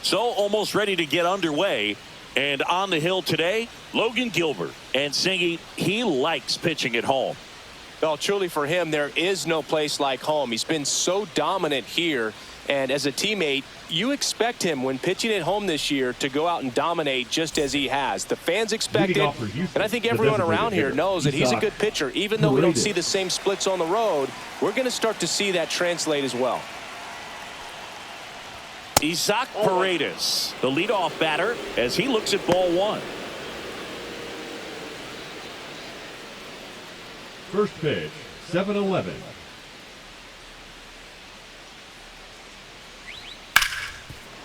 So almost ready to get underway. And on the hill today, Logan Gilbert. And Singy, he likes pitching at home. Well, truly for him, there is no place like home. He's been so dominant here. And as a teammate, you expect him when pitching at home this year to go out and dominate just as he has. The fans expect it. And I think everyone around here knows that he's a good pitcher. Even though we don't see the same splits on the road, we're going to start to see that translate as well. Isaac Paredes, the leadoff batter, as he looks at ball one. First pitch, 7-11.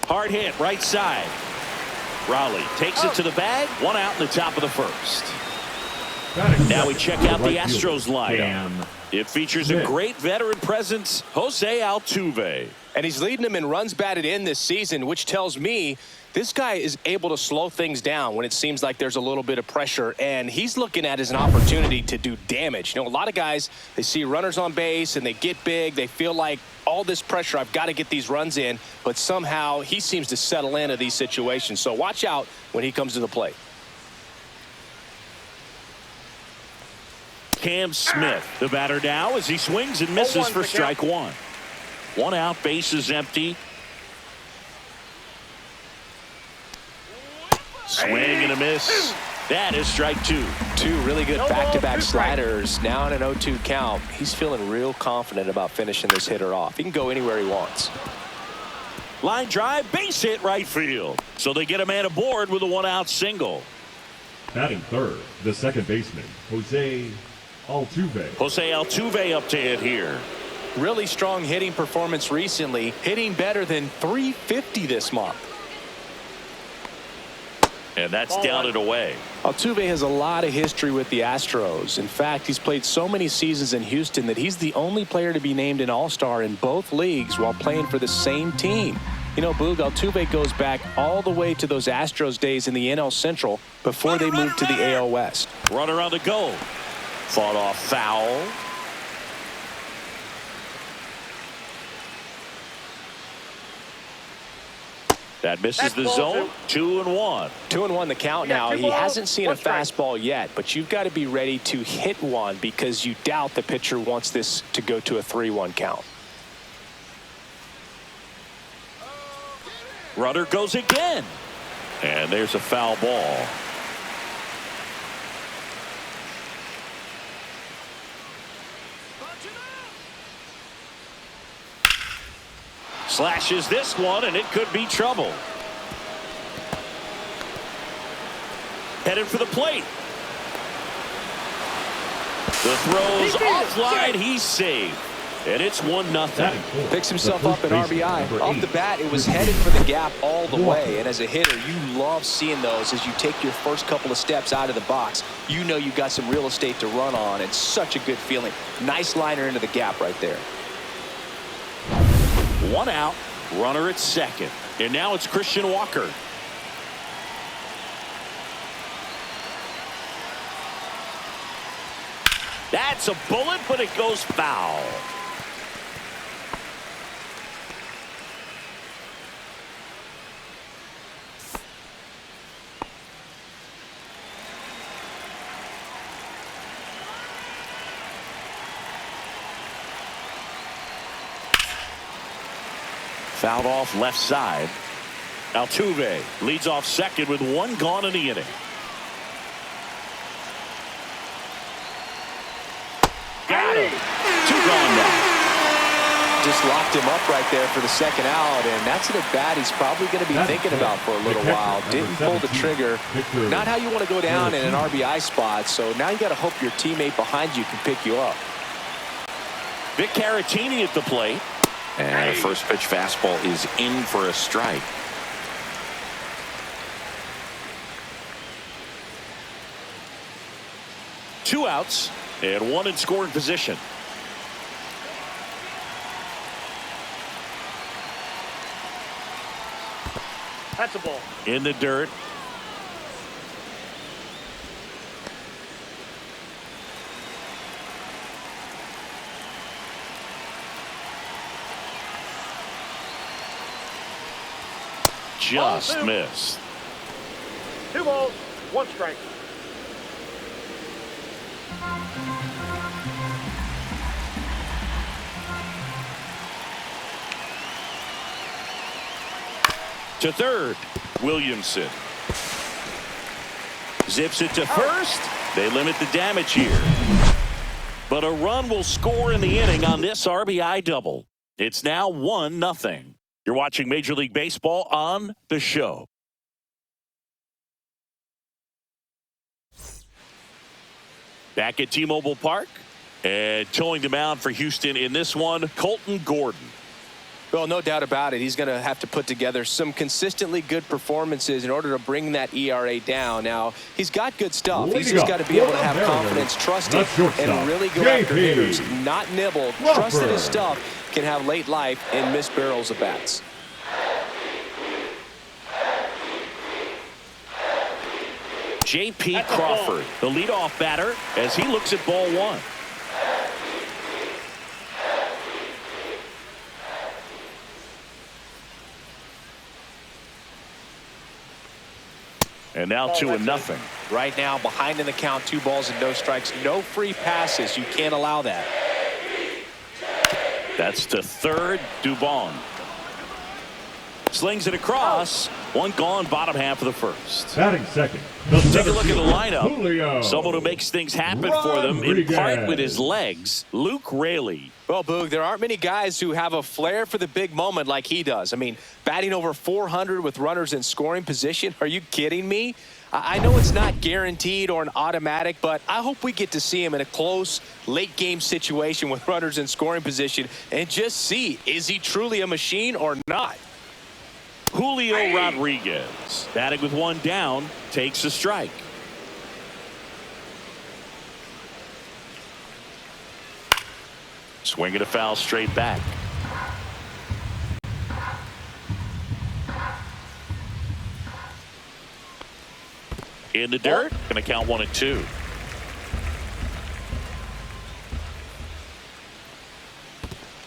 Hard hit, right side. Raleigh takes it to the bag. 1 out in the top of the first. Now we check out the Astros lineup. It features a great veteran presence, Jose Altuve. And he's leading them in runs batted in this season, which tells me this guy is able to slow things down when it seems like there's a little bit of pressure. And he's looking at it as an opportunity to do damage. You know, a lot of guys, they see runners on base and they get big. They feel like all this pressure, I've got to get these runs in. But somehow he seems to settle into these situations. So watch out when he comes to the plate. Cam Smith, the batter now, as he swings and misses for strike one. 1 out, base is empty. Swing and a miss. That is strike two. Two really good back-to-back sliders. Now in an 0-2 count. He's feeling real confident about finishing this hitter off. He can go anywhere he wants. Line drive, base hit right field. So they get a man aboard with a 1-out single. Batting third, the second baseman, Jose Altuve. Jose Altuve up to hit here. Really strong hitting performance recently, hitting better than .350 this month. And that's down and away. Altuve has a lot of history with the Astros. In fact, he's played so many seasons in Houston that he's the only player to be named an All-Star in both leagues while playing for the same team. You know, Boog, Altuve goes back all the way to those Astros days in the NL Central before they moved to the AL West. Runner on the go. Fought off foul. That misses the zone. 2-1. 2-1 the count now. He hasn't seen a fastball yet, but you've got to be ready to hit one because you doubt the pitcher wants this to go to a 3-1 count. Runner goes again. And there's a foul ball. Slashes this one, and it could be trouble. Headed for the plate. The throw's offline. He's saved. And it's 1-0. Picks himself up an RBI. Off the bat, it was headed for the gap all the way. And as a hitter, you love seeing those as you take your first couple of steps out of the box. You know you've got some real estate to run on. It's such a good feeling. Nice liner into the gap right there. 1 out, runner at second. And now it's Christian Walker. That's a bullet, but it goes foul. Fouled off left side. Altuve leads off second with 1 gone in the inning. Got him. 2 gone now. Just locked him up right there for the second out, and that's an at-bat he's probably going to be thinking about for a little while. Didn't pull the trigger. Not how you want to go down in an RBI spot, so now you got to hope your teammate behind you can pick you up. Vic Caratini at the plate. And the first pitch fastball is in for a strike. Two outs and 1 in scoring position. That's a ball. In the dirt. Just missed. 2 balls, 1 strike. To third, Williamson. Zips it to first. They limit the damage here. But a run will score in the inning on this RBI double. It's now 1-0. You're watching Major League Baseball on The Show. Back at T-Mobile Park. And towing the mound for Houston in this one, Colton Gordon. Well, no doubt about it. He's going to have to put together some consistently good performances in order to bring that ERA down. Now, he's got good stuff. He's just got to be able to have confidence, trust it, and really go after hitters. Not nibble. Trust that his stuff can have late life and miss barrels of bats. J.P. Crawford, the leadoff batter, as he looks at ball 1. And now 2-0. Right now, behind in the count, 2 balls and no strikes. No free passes. You can't allow that. That's to third, Dubon. Slings it across. 1 gone, bottom half of the first. Batting second. Take a look at the lineup. Julio Someone who makes things happen for them, in part with his legs, Luke Raley. Well, Boog, there aren't many guys who have a flair for the big moment like he does. I mean, batting over 400 with runners in scoring position. Are you kidding me? I know it's not guaranteed or an automatic, but I hope we get to see him in a close, late-game situation with runners in scoring position and just see, is he truly a machine or not? Julio Rodriguez, batting with 1 down, takes a strike. Swinging a foul straight back. In the dirt, going to count 1-2.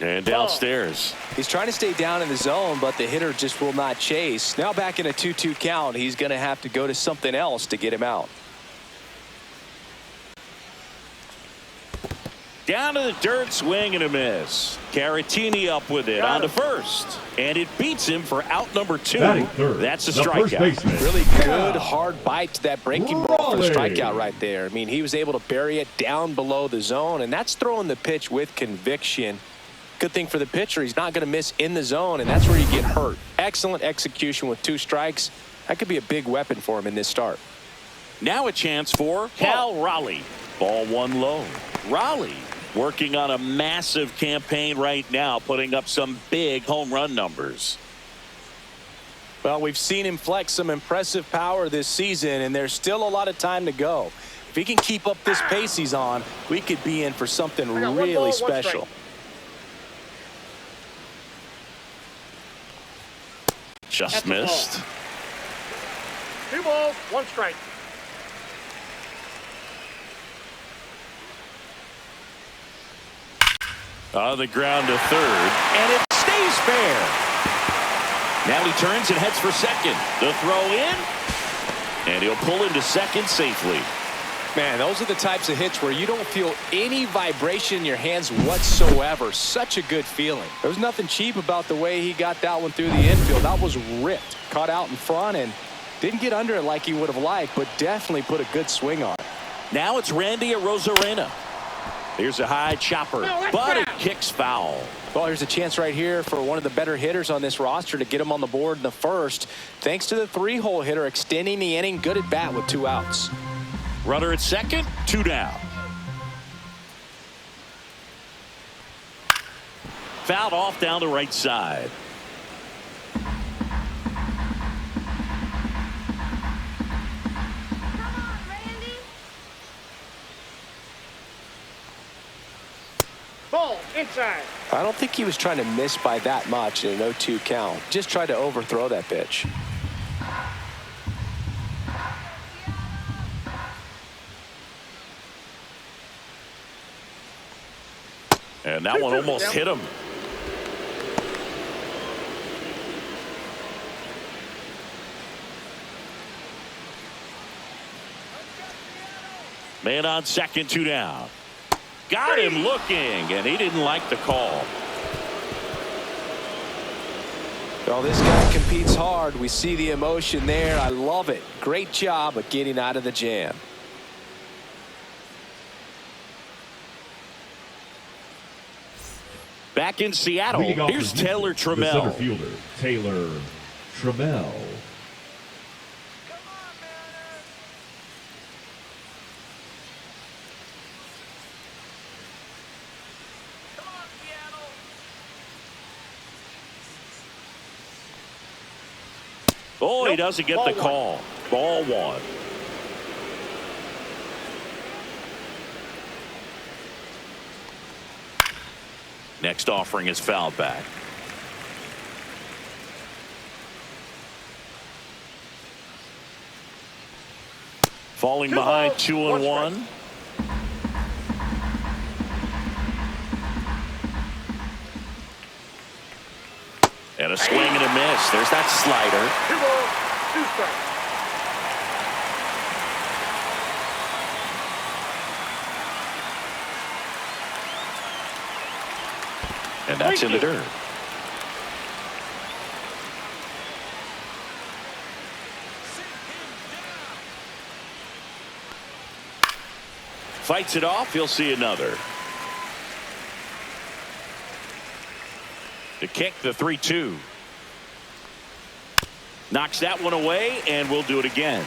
And downstairs. He's trying to stay down in the zone, but the hitter just will not chase. Now back in a 2-2 count, he's going to have to go to something else to get him out. Down to the dirt, swing and a miss. Caratini up with it on to first. And it beats him for out number 2. That's a strikeout. Really good hard bite to that breaking ball for the strikeout right there. I mean, he was able to bury it down below the zone, and that's throwing the pitch with conviction. Good thing for the pitcher, he's not going to miss in the zone, and that's where you get hurt. Excellent execution with 2 strikes. That could be a big weapon for him in this start. Now a chance for Cal Raleigh. Ball 1 low. Raleigh working on a massive campaign right now, putting up some big home run numbers. Well, we've seen him flex some impressive power this season, and there's still a lot of time to go. If he can keep up this pace he's on, we could be in for something really special. Just missed. 2 balls, 1 strike. On the ground to third, and it stays fair. Now he turns and heads for second. The throw in, and he'll pull into second safely. Man, those are the types of hits where you don't feel any vibration in your hands whatsoever. Such a good feeling. There was nothing cheap about the way he got that one through the infield. That was ripped. Caught out in front and didn't get under it like he would have liked, but definitely put a good swing on it. Now it's Randy Arozarena. Here's a high chopper, but it kicks foul. Well, here's a chance right here for one of the better hitters on this roster to get him on the board in the first. Thanks to the 3-hole hitter extending the inning. Good at bat with 2 outs. Runner at second, 2 down. Fouled off down the right side. Ball inside. I don't think he was trying to miss by that much in an 0-2 count. Just tried to overthrow that pitch. And that one almost hit him. Man on second, 2 down. Got him looking, and he didn't like the call. Well, this guy competes hard. We see the emotion there. I love it. Great job of getting out of the jam. Back in Seattle, here's Taylor Trammell. The center fielder, Taylor Trammell. Oh, he doesn't get the call. Ball 1. Next offering is fouled back. Falling behind 2-1. And a swing and a miss. There's that slider. 2 balls, 2 strikes. And that's in the dirt. Fights it off. He'll see another. The kick, the 3-2. Knocks that one away, and we'll do it again.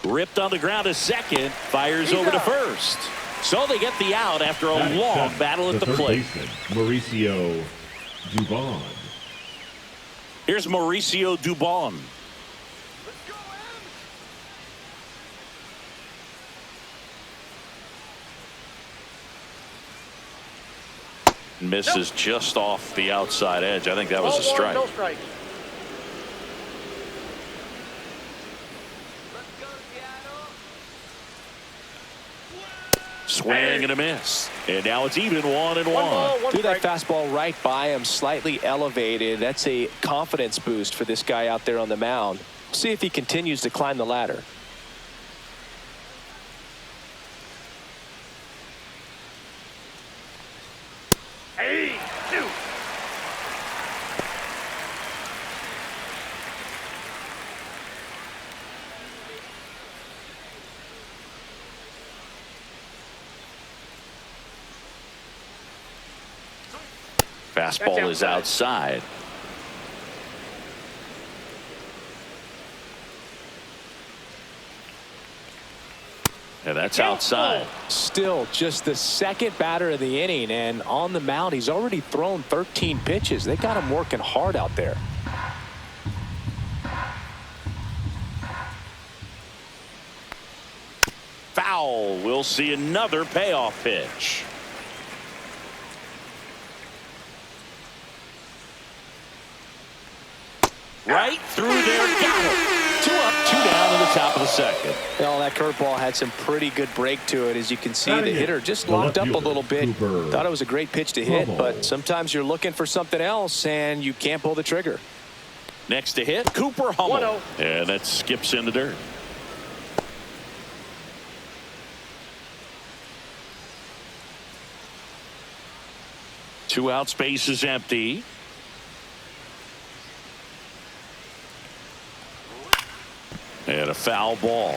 Ripped on the ground to second. Fires over to first. So they get the out after a long battle at the plate. Mauricio Dubon. Here's Mauricio Dubon. Misses just off the outside edge. I think that was a strike. No strikes. Swing and a miss. And now it's even 1-1. Threw that fastball right by him, slightly elevated. That's a confidence boost for this guy out there on the mound. See if he continues to climb the ladder. Hey, shoot. Fastball is outside. And that's outside. Still just the second batter of the inning, and on the mound he's already thrown 13 pitches. They got him working hard out there. Foul. We'll see another payoff pitch. Right through there, got him. 2 up, 2 down in the top of the second. Well, that curveball had some pretty good break to it. As you can see, the hitter just locked up a little bit. Thought it was a great pitch to hit, but sometimes you're looking for something else and you can't pull the trigger. Next to hit, Cooper Hummel. 1-0. And that skips in the dirt. Two out, space is empty. And a foul ball.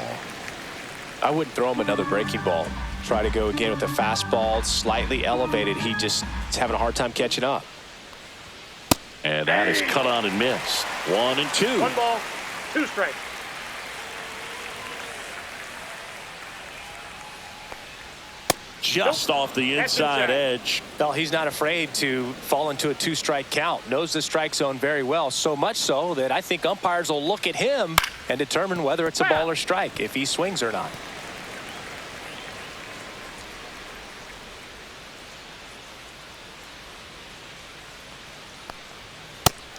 I wouldn't throw him another breaking ball. Try to go again with the fastball, slightly elevated. He just is having a hard time catching up. And that is cut on and missed. 1-2. 1 ball, 2 strikes. Just off the inside edge. Well, he's not afraid to fall into a 2-strike count. Knows the strike zone very well. So much so that I think umpires will look at him and determine whether it's a ball or strike, if he swings or not.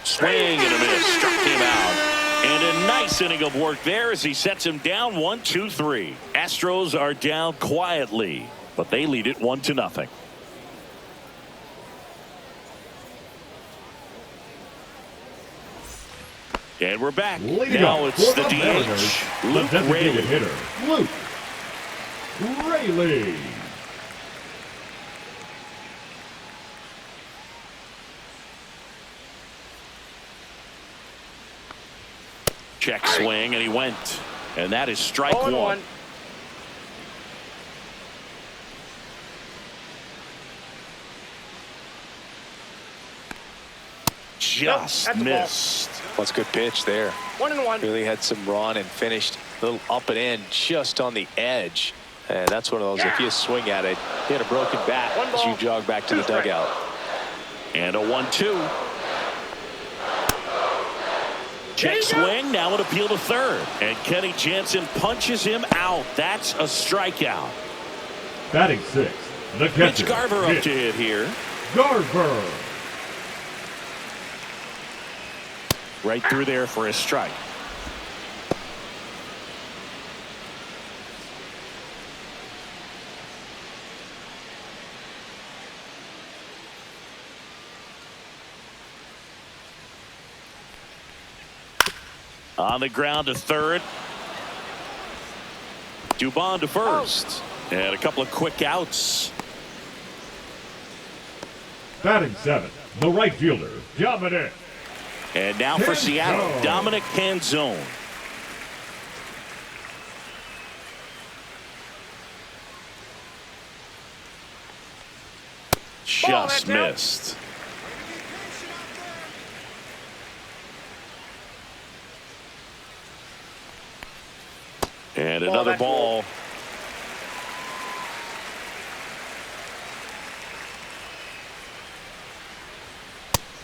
Swing and a miss. Struck him out. And a nice inning of work there as he sets him down 1-2-3. Astros are down quietly, but they lead it 1-0. And we're back. Leading Now up it's for the Mariners, DH, Luke the designated Raley. hitter, Luke Raley. Check swing, and he went. And that is strike 1. Just Nope, that's a ball. missed. That's a good pitch there. 1-1. Really had some run and finished a little up and in just on the edge. And that's one of those, if you swing at it, hit a broken bat One as ball, you jog back to 2 the dugout. And a 1-2. Check swing, now an appeal to third. And Kenny Jansen punches him out. That's a strikeout. Batting 6, the catcher, Mitch Garver up to hit here. Garver. Right through there for a strike. On the ground to third. Dubon to first. And a couple of quick outs. Batting 7, the right fielder, Dominic. And now for Canzone. Seattle, Dominic Canzone. Just missed. And another ball.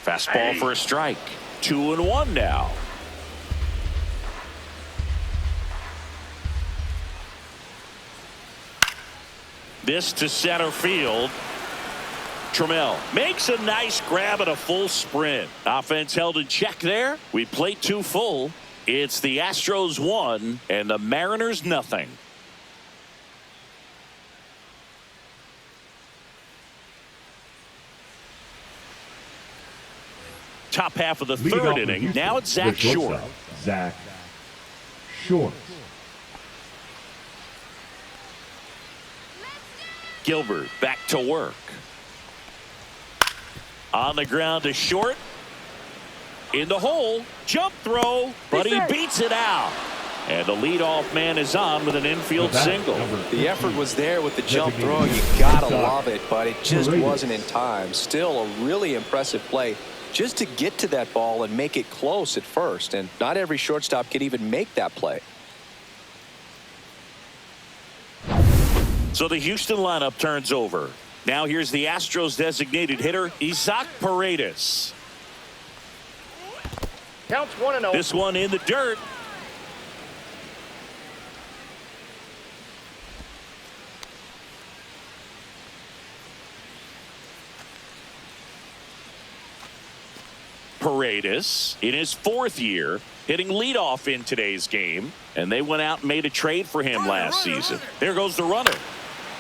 Fastball for a strike. 2-1 now. This to center field. Trammell makes a nice grab and a full sprint. Offense held in check there. We played 2 full. It's the Astros 1 and the Mariners nothing. Top half of the Leading off third for inning. Houston, Now it's the Zach Short. shortstop, Zach Short. Gilbert back to work. On the ground to Short. In the hole. Jump throw. But he beats it out. And the leadoff man is on with an infield single. The effort was there with the jump throw. You gotta love it, but it just wasn't in time. Still a really impressive play just to get to that ball and make it close at first. And not every shortstop could even make that play. So the Houston lineup turns over. Now here's the Astros designated hitter, Isaac Paredes. Counts 1-0. This one in the dirt. Paredes in his 4th year hitting leadoff in today's game, and they went out and made a trade for him last season. There goes the runner.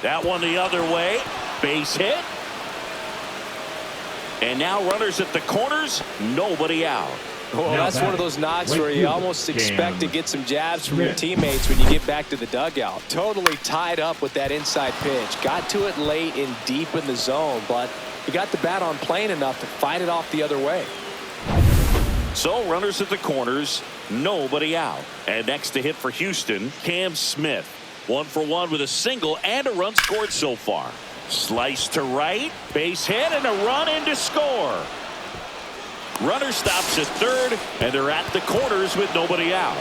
That one the other way. Base hit. And now runners at the corners. Nobody out. Well, that's one of those knocks where you almost expect to get some jabs from your teammates when you get back to the dugout. Totally tied up with that inside pitch. Got to it late and deep in the zone, but he got the bat on plane enough to fight it off the other way. So runners at the corners, nobody out. And next to hit for Houston, Cam Smith. 1 for 1 with a single and a run scored so far. Slice to right, base hit, and a run in to score. Runner stops at third, and they're at the corners with nobody out.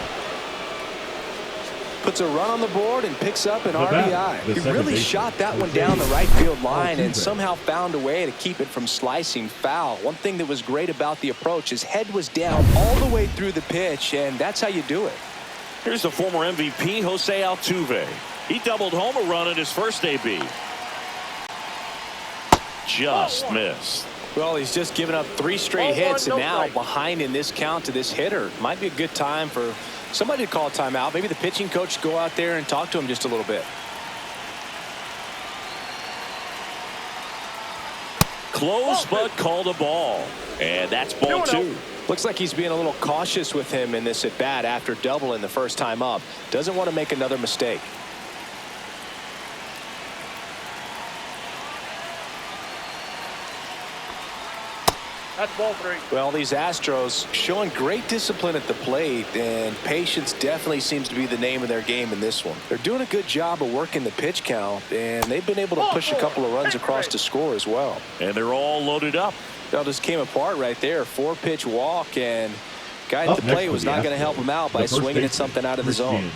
Puts a run on the board and picks up an RBI. The He second really baseman, shot that one Jose down the right field line and Altuve. somehow found a way to keep it from slicing foul. One thing that was great about the approach, his head was down all the way through the pitch, and that's how you do it. Here's the former MVP, Jose Altuve. He doubled home a run in his first AB. Just missed. Well, he's just given up 3 straight hits, and now behind in this count to this hitter. Might be a good time for somebody to call a timeout. Maybe the pitching coach go out there and talk to him just a little bit. Close, but called a ball. And that's ball 2. Looks like he's being a little cautious with him in this at bat after doubling the first time up. Doesn't want to make another mistake. That's ball 3. Well, these Astros showing great discipline at the plate, and patience definitely seems to be the name of their game in this one. They're doing a good job of working the pitch count, and they've been able to push a couple of runs across to score as well. And they're all loaded up. Well, just came apart right there. 4-pitch walk, and guy at the plate was not going to help him out by swinging at something out of the zone.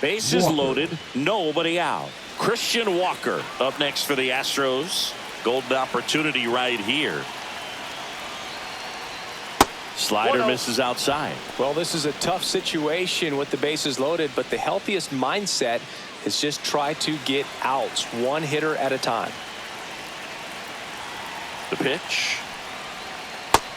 Bases loaded, nobody out. Christian Walker up next for the Astros. Golden opportunity right here. Slider misses outside. Well, this is a tough situation with the bases loaded, but the healthiest mindset is just try to get outs, one hitter at a time. The pitch.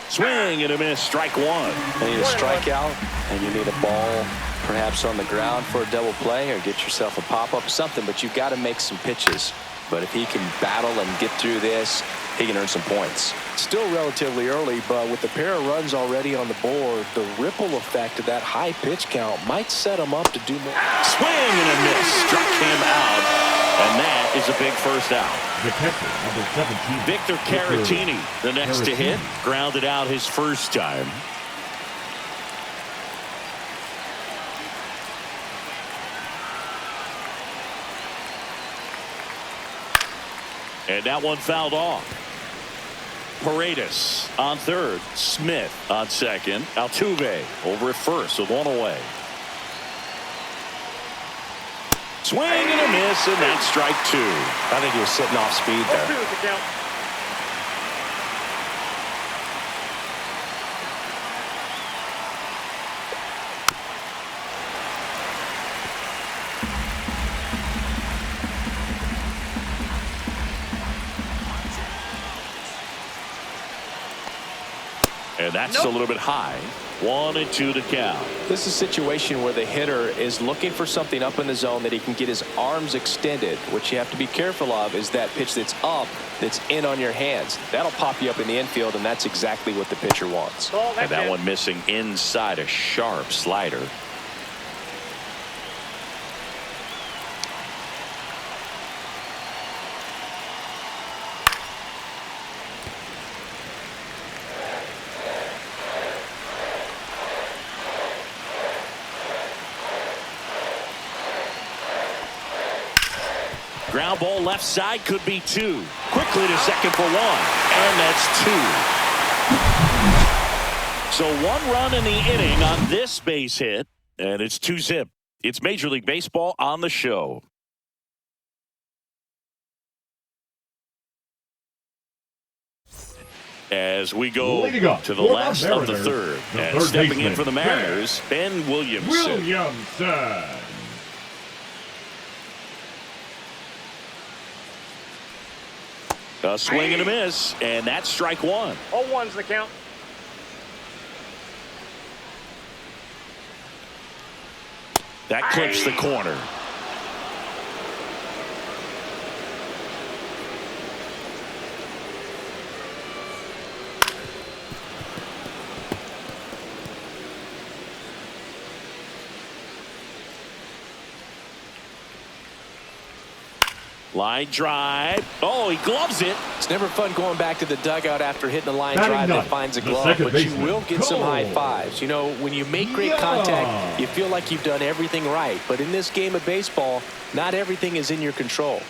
Swing and a miss. Strike one. You need a strikeout, and you need a ball perhaps on the ground for a double play, or get yourself a pop-up, something, but you've got to make some pitches. But if he can battle and get through this, he can earn some points. Still relatively early, but with the pair of runs already on the board, the ripple effect of that high pitch count might set him up to do more. Swing and a miss. Struck him out. And that is a big first out. The catcher, number 17. Victor Caratini, the next to hit. Grounded out his first time. And that one fouled off. Paredes on third. Smith on second. Altuve over at first with one away. Swing and a miss, and that's strike two. I think he was sitting off speed there. 2 is the count. And that's a little bit high. 1-2 to count. This is a situation where the hitter is looking for something up in the zone that he can get his arms extended. What you have to be careful of is that pitch that's up, that's in on your hands. That'll pop you up in the infield, and that's exactly what the pitcher wants. And that one missing inside, a sharp slider. Ground ball left side, could be two. Quickly to second for one. And that's two. So one run in the inning on this base hit. And it's 2-zip. It's Major League Baseball on the show. As we go to the last of the third. And stepping in for the Mariners, Ben Williamson. A swing and a miss, and that's strike one. 0-1's the count. That clips the corner. Line drive. Oh, he gloves it. It's never fun going back to the dugout after hitting a line drive that finds a glove, but you will get some high fives. You know, when you make great contact, you feel like you've done everything right. But in this game of baseball, not everything is in your control.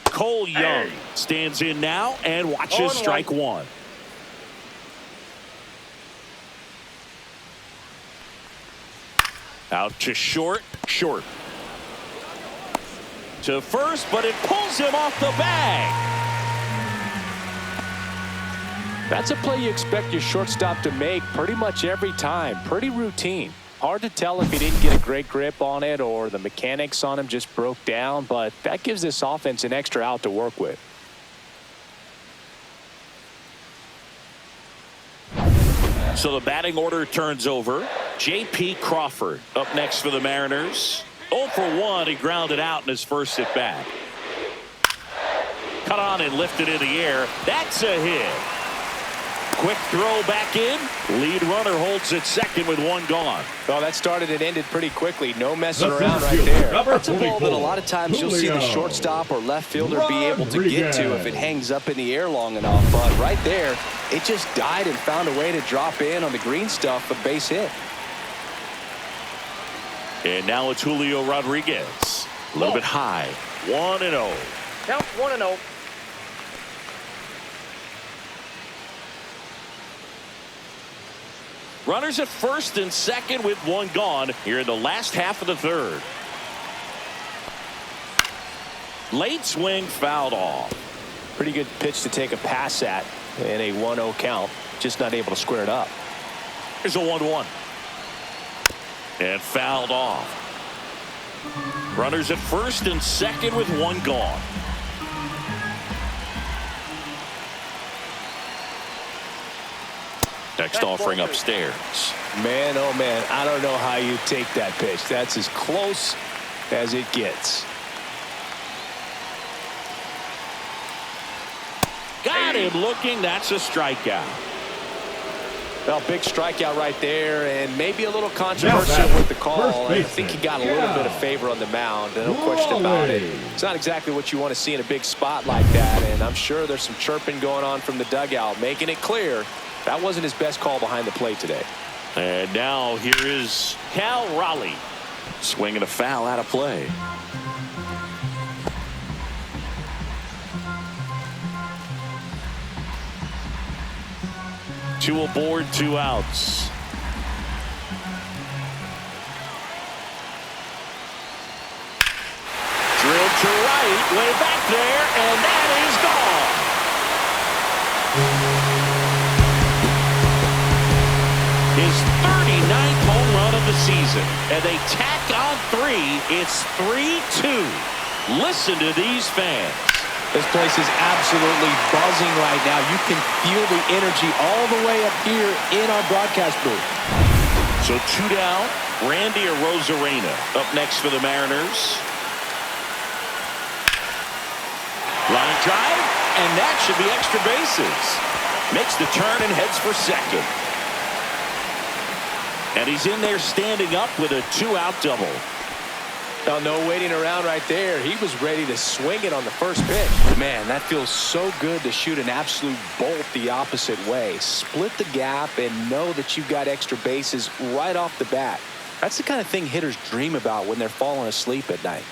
Cole Young stands in now and watches strike one. Out to short. To first, but it pulls him off the bag. That's a play you expect your shortstop to make pretty much every time. Pretty routine. Hard to tell if he didn't get a great grip on it or the mechanics on him just broke down, but that gives this offense an extra out to work with. So the batting order turns over. J.P. Crawford up next for the Mariners. 0 for 1. He grounded out in his first at bat. Cut on and lifted in the air. That's a hit. Quick throw back in. Lead runner holds at second with one gone. Well, that started and ended pretty quickly. No messing The around right fielder, there. number That's a ball that a 44, lot of times you'll see the Julio shortstop or left fielder be able to get to if Rodriguez. it hangs up in the air long enough. But right there, it just died and found a way to drop in on the green stuff, a base hit. And now it's Julio Rodriguez. A little bit high. 1-0. Count 1-0. Runners at first and second with one gone here in the last half of the third. Late swing fouled off. Pretty good pitch to take a pass at in a 1-0 count. Just not able to square it up. Here's a 1-1. And fouled off. Runners at first and second with one gone. Next offering upstairs. Man, oh man, I don't know how you take that pitch. That's as close as it gets. Got him looking. That's a strikeout. Well, big strikeout right there, and maybe a little controversial with the call. I think he got a little bit of favor on the mound, no question about it. It's not exactly what you want to see in a big spot like that, and I'm sure there's some chirping going on from the dugout, making it clear that wasn't his best call behind the plate today. And now here is Cal Raleigh. Swinging a foul out of play. Two aboard, 2 outs. Drilled to right, way back there, and that is gone. His 39th home run of the season, and they tack on 3. It's 3-2. Listen to these fans. This place is absolutely buzzing right now. You can feel the energy all the way up here in our broadcast booth. So 2 down. Randy Arozarena up next for the Mariners. Line drive, and that should be extra bases. Makes the turn and heads for second. And he's in there standing up with a 2-out double. Now, no waiting around right there. He was ready to swing it on the first pitch. Man, that feels so good to shoot an absolute bolt the opposite way. Split the gap and know that you've got extra bases right off the bat. That's the kind of thing hitters dream about when they're falling asleep at night.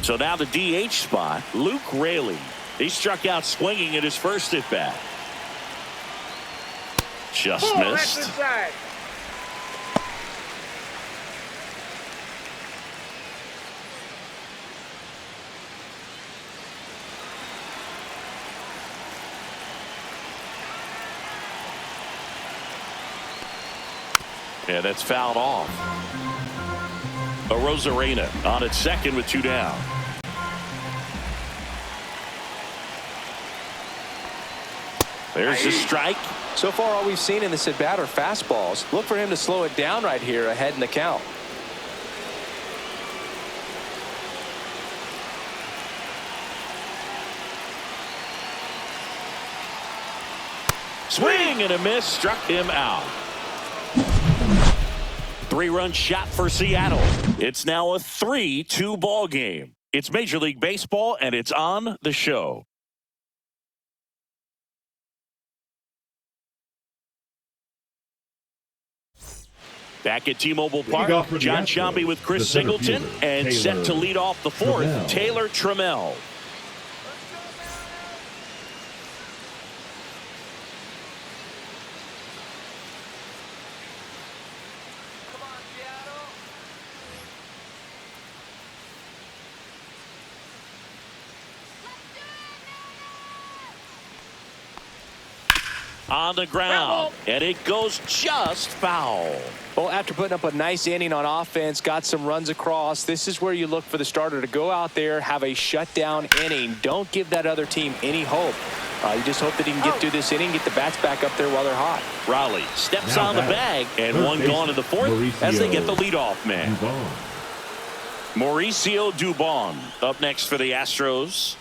So now the DH spot, Luke Raley. He struck out swinging at his first at bat. Just That's missed. inside. Yeah, that's fouled off. Arozarena on at second with 2 down. There's the strike. So far, all we've seen in this at-bat are fastballs. Look for him to slow it down right here ahead in the count. Swing and a miss, struck him out. 3-run shot for Seattle. It's now a 3-2 ball game. It's Major League Baseball, and it's on the show. Back at T-Mobile Park, John Sciambi with Chris Singleton, and set to lead off the fourth, Taylor Trammell. On the ground, and it goes just foul. Well, after putting up a nice inning on offense, got some runs across, this is where you look for the starter to go out there, have a shutdown inning. Don't give that other team any hope. You just hope that he can get through this inning, get the bats back up there while they're hot. Raleigh steps on the bag, and one gone in the fourth as they get the leadoff man. Mauricio Dubon up next for the Astros.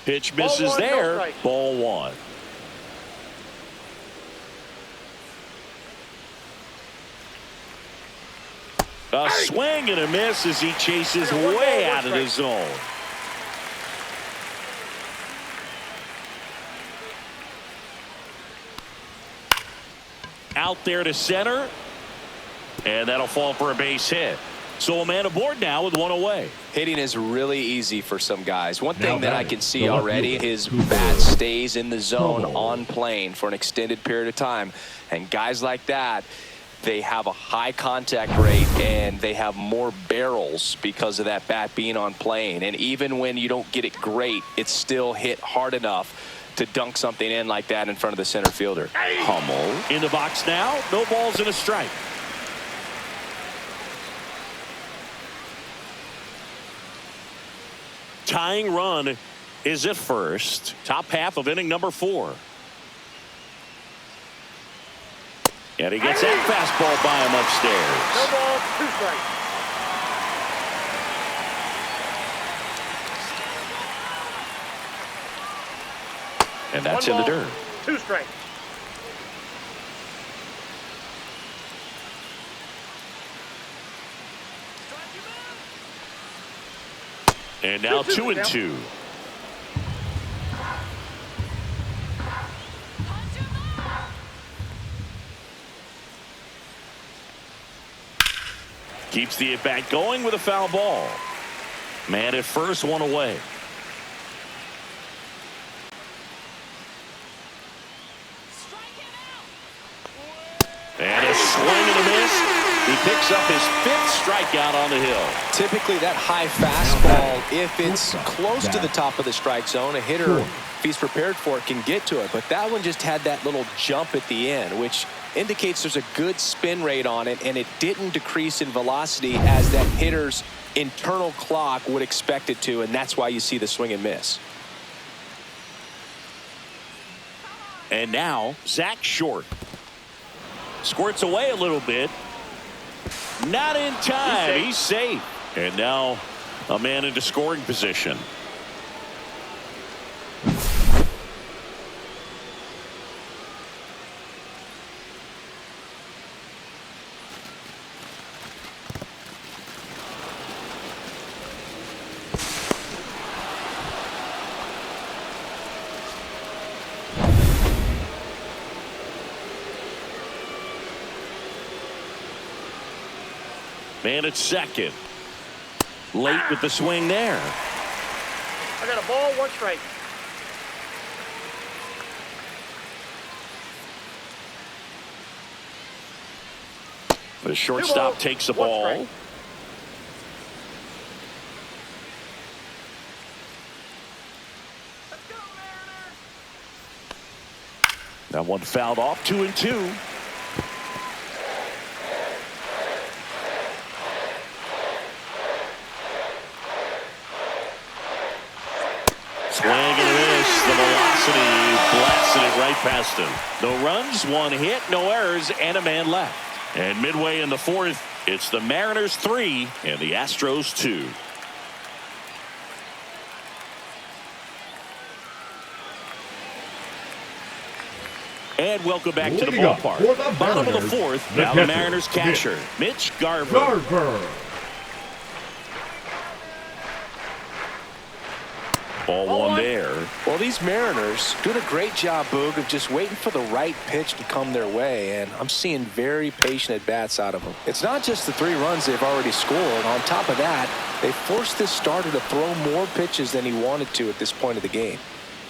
Pitch misses Ball one, no there. strike. Ball one. A swing and a miss as he chases way out of the zone. Out there to center. And that'll fall for a base hit. So a man aboard now with one away. Hitting is really easy for some guys. One thing Now that I batting, can see the left already, fielder, his Cooper. bat stays in the zone Cooper. on plane for an extended period of time. And guys like that, they have a high contact rate and they have more barrels because of that bat being on plane. And even when you don't get it great, it's still hit hard enough to dunk something in like that in front of the center fielder. Hummel in the box now. No balls and a strike. Tying run is at first. Top half of inning number 4. And he gets that fastball by him upstairs. No ball, 2 strikes. And that's One in the ball, dirt. 2 strikes. And now 2-2 2 and now. 2. Keeps the at bat going with a foul ball. Man at first, one away. And a swing and a miss. He picks up his 5th strikeout on the hill. Typically that high fastball, if it's close to the top of the strike zone, a hitter, if he's prepared for it, can get to it. But that one just had that little jump at the end, which indicates there's a good spin rate on it, and it didn't decrease in velocity as that hitter's internal clock would expect it to, and that's why you see the swing and miss. And now Zach Short squirts away a little bit. Not in time. He's safe. And now a man into scoring position. Man at second. Late with the swing there. I got a ball, 1 strike. The shortstop takes the ball. Strike. That one fouled off. 2 and 2. Swing and a miss. The velocity blasted it right past him. No runs, 1 hit, no errors, and a man left. And midway in the 4th, it's the Mariners 3 and the Astros 2. And welcome back to the Leading up ballpark. for the Bottom of the Mariners, 4th, the now the catcher, Mariners catcher, Mitch Garver. Garver. Ball 1 there. Well, these Mariners doing a great job, Boog, of just waiting for the right pitch to come their way, and I'm seeing very patient at-bats out of them. It's not just the 3 runs they've already scored. On top of that, they forced this starter to throw more pitches than he wanted to at this point of the game.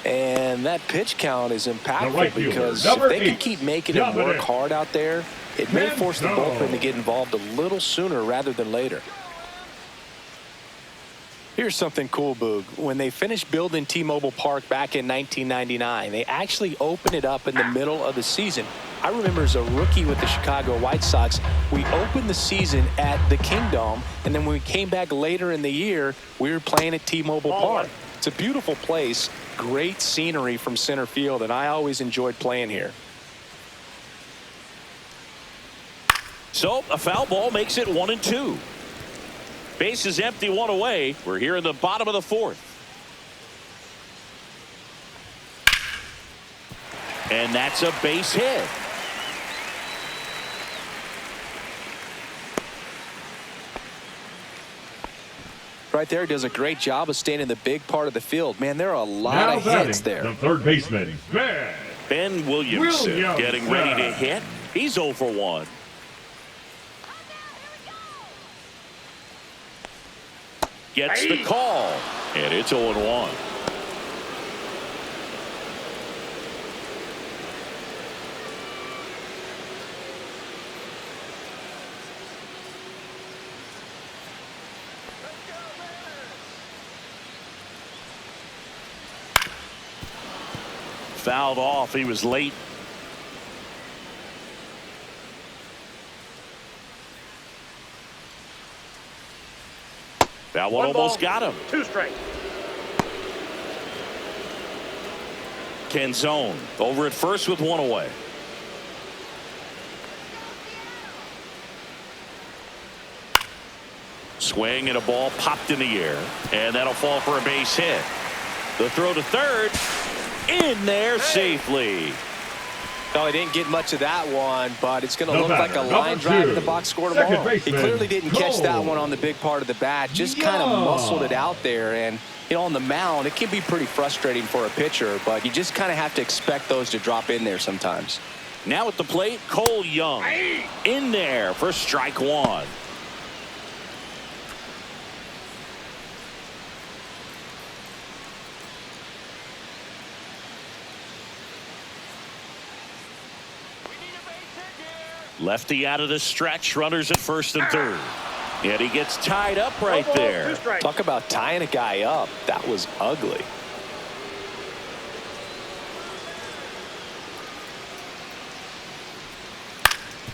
And that pitch count is impactful right fielder, because number if they can 8, keep making him work Dominic. hard out there, it may force the Menzo. bullpen to get involved a little sooner rather than later. Here's something cool, Boog. When they finished building T-Mobile Park back in 1999, they actually opened it up in the middle of the season. I remember as a rookie with the Chicago White Sox, we opened the season at the Kingdome, and then when we came back later in the year, we were playing at T-Mobile Park. It's a beautiful place, great scenery from center field, and I always enjoyed playing here. So a foul ball makes it 1-2. Base is empty, one away. We're here in the bottom of the fourth. And that's a base hit. Right there, does a great job of staying in the big part of the field. Man, there are a lot of hits there. The third baseman, Ben Williamson getting ready to hit. He's 0 for 1. Gets the call, and it's 0-1. Fouled off. He was late. That one almost got him. 2 strikes. Canzone over at first with 1 away. Swing and a ball popped in the air, and that'll fall for a base hit. The throw to third. In there safely. No, he didn't get much of that one, but it's going to look like a line drive in the box score tomorrow. He clearly didn't catch that one on the big part of the bat. Just kind of muscled it out there. And, you know, on the mound, it can be pretty frustrating for a pitcher, but you just kind of have to expect those to drop in there sometimes. Now at the plate, Cole Young. In there for strike 1. Lefty out of the stretch, runners at first and third. And he gets tied up right there. Talk about tying a guy up. That was ugly.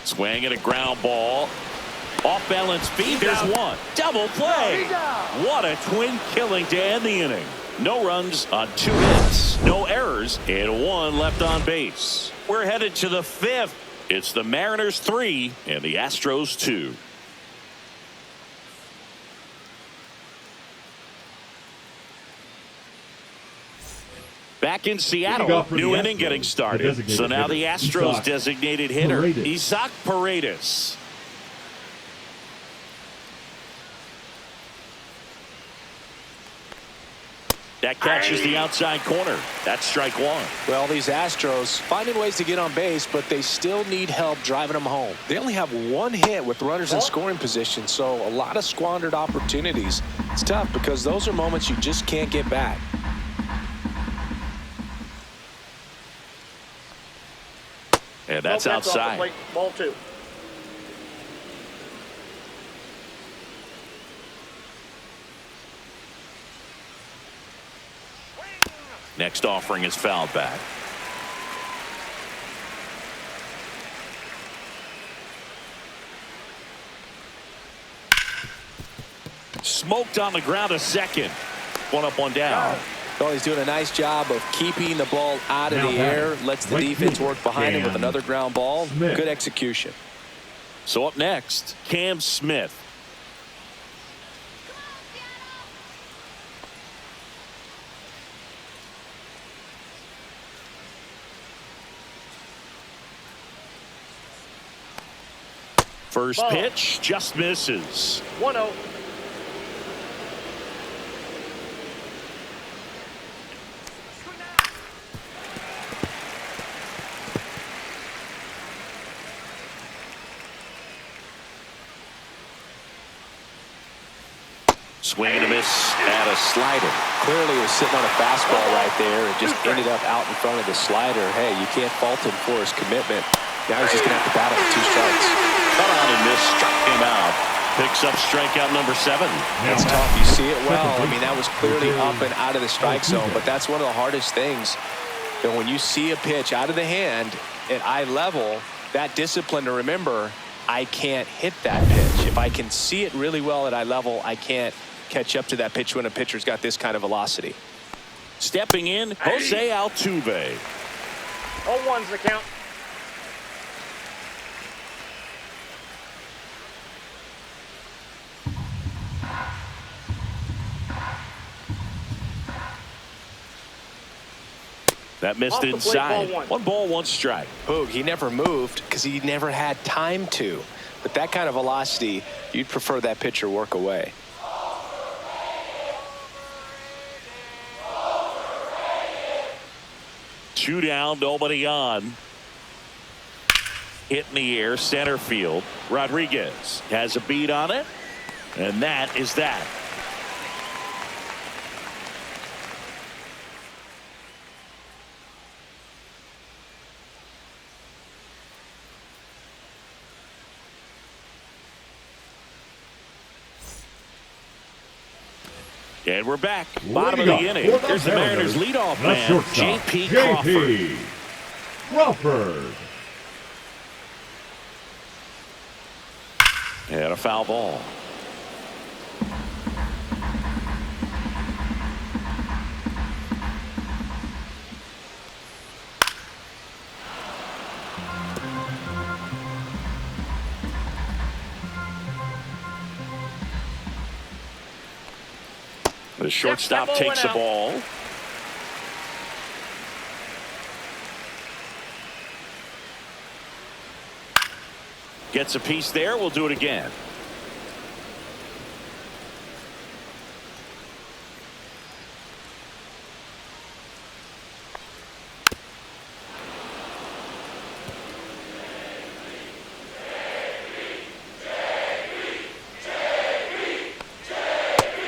Swing at a ground ball. Off balance feed. There's one. Double play. What a twin killing to end the inning. No runs on 2 hits. No errors. And 1 left on base. We're headed to the 5th. It's the Mariners 3 and the Astros 2. Back in Seattle, new inning getting started. So now the Astros designated hitter, Isaac Paredes. That catches the outside corner. That's strike 1. Well, these Astros finding ways to get on base, but they still need help driving them home. They only have 1 hit with runners in scoring position, so a lot of squandered opportunities. It's tough because those are moments you just can't get back. And that's outside. Ball 2. Next offering is fouled back. Smoked on the ground a second. 1 up, 1 down. Well, he's doing a nice job of keeping the ball out of the air. Lets the defense work behind him with another ground ball. Good execution. So up next, Cam Smith. First pitch just misses. 1-0. Swing and a miss at a slider. Clearly he was sitting on a fastball right there and just ended up out in front of the slider. Hey, you can't fault him for his commitment. Now he's just going to have to battle with 2 strikes. Cut on and miss, struck him out. Picks up strikeout number 7. That's tough. You see it well. I mean, that was clearly up and out of the strike zone, but that's one of the hardest things. You know, when you see a pitch out of the hand at eye level, that discipline to remember, I can't hit that pitch. If I can see it really well at eye level, I can't catch up to that pitch when a pitcher's got this kind of velocity. Stepping in, Jose Altuve. 0-1's the count. That missed Off the plate, inside. ball 1. 1 ball, 1 strike. Boog, he never moved because he never had time to. But that kind of velocity, you'd prefer that pitcher work away. Two down, nobody on. Hit in the air, center field. Rodriguez has a beat on it, and that is that. And we're back. Bottom of the inning. Here's the Mariners leadoff man, J.P. Crawford. And a foul ball. The shortstop takes the ball. Gets a piece there. We'll do it again.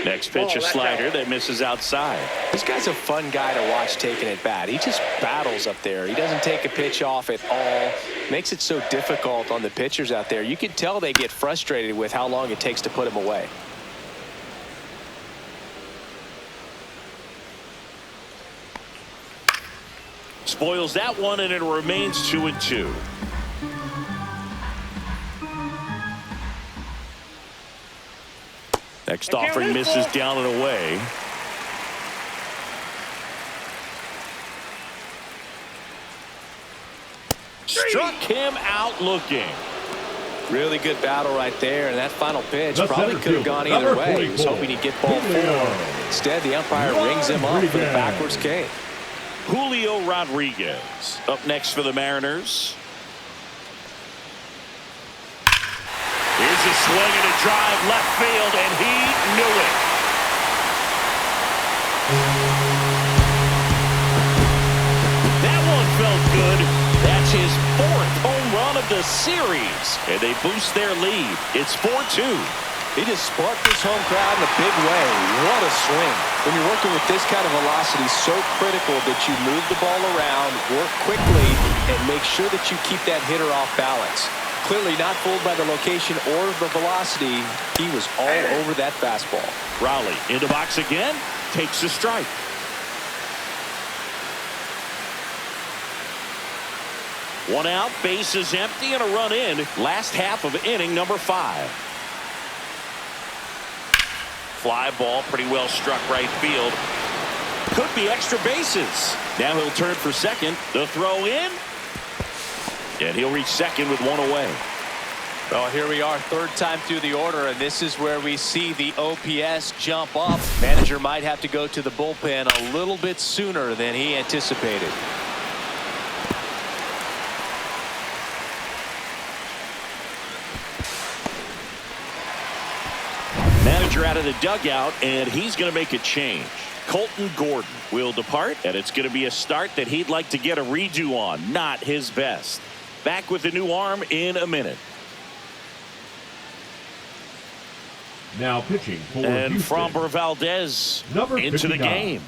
Next pitch, a slider that misses outside. This guy's a fun guy to watch taking at bat. He just battles up there. He doesn't take a pitch off at all. Makes it so difficult on the pitchers out there. You can tell they get frustrated with how long it takes to put him away. Spoils that one, and it remains 2-2. Next offering misses down and away. Struck him out looking. Really good battle right there, and that final pitch probably could have gone either way. He was hoping he'd get ball 4. Instead, the umpire rings him up for the backwards K. Julio Rodriguez up next for the Mariners. Here's a swing and a drive left field, and he knew it. That one felt good. That's his 4th home run of the series, and they boost their lead. It's 4-2. He just sparked this home crowd in a big way. What a swing. When you're working with this kind of velocity, so critical that you move the ball around, work quickly, and make sure that you keep that hitter off balance. Clearly not fooled by the location or the velocity. He was all over that fastball. Raleigh in the box again, takes a strike. One out, base is empty, and a run in. Last half of inning number 5. Fly ball, pretty well struck right field. Could be extra bases. Now he'll turn for second. The throw in. And he'll reach second with 1 away. Well, here we are, 3rd time through the order, and this is where we see the OPS jump up. Manager might have to go to the bullpen a little bit sooner than he anticipated. Manager out of the dugout, and he's going to make a change. Colton Gordon will depart, and it's going to be a start that he'd like to get a redo on. Not his best. Back with the new arm in a minute. Now pitching for and Houston, Framber Valdez number into 59. the game.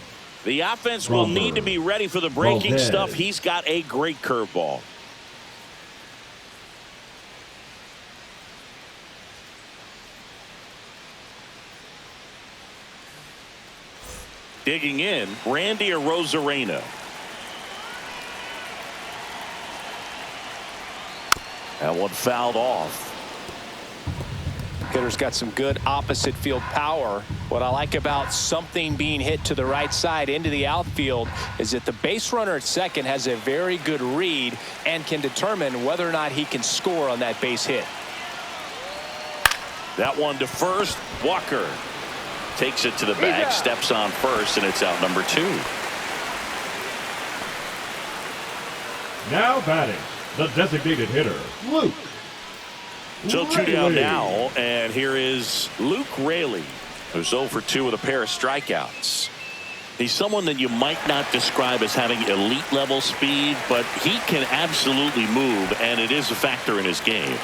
The offense will need to be ready for the breaking stuff. He's got a great curveball. Digging in, Randy Arozarena. That one fouled off. Hitter's got some good opposite field power. What I like about something being hit to the right side into the outfield is that the base runner at second has a very good read and can determine whether or not he can score on that base hit. That one to first. Walker takes it to the bag, steps on first, and it's out number 2. Now batting, the designated hitter, Luke. So 2 down now, and here is Luke Raley, who's 0 for 2 with a pair of strikeouts. He's someone that you might not describe as having elite level speed, but he can absolutely move, and it is a factor in his game.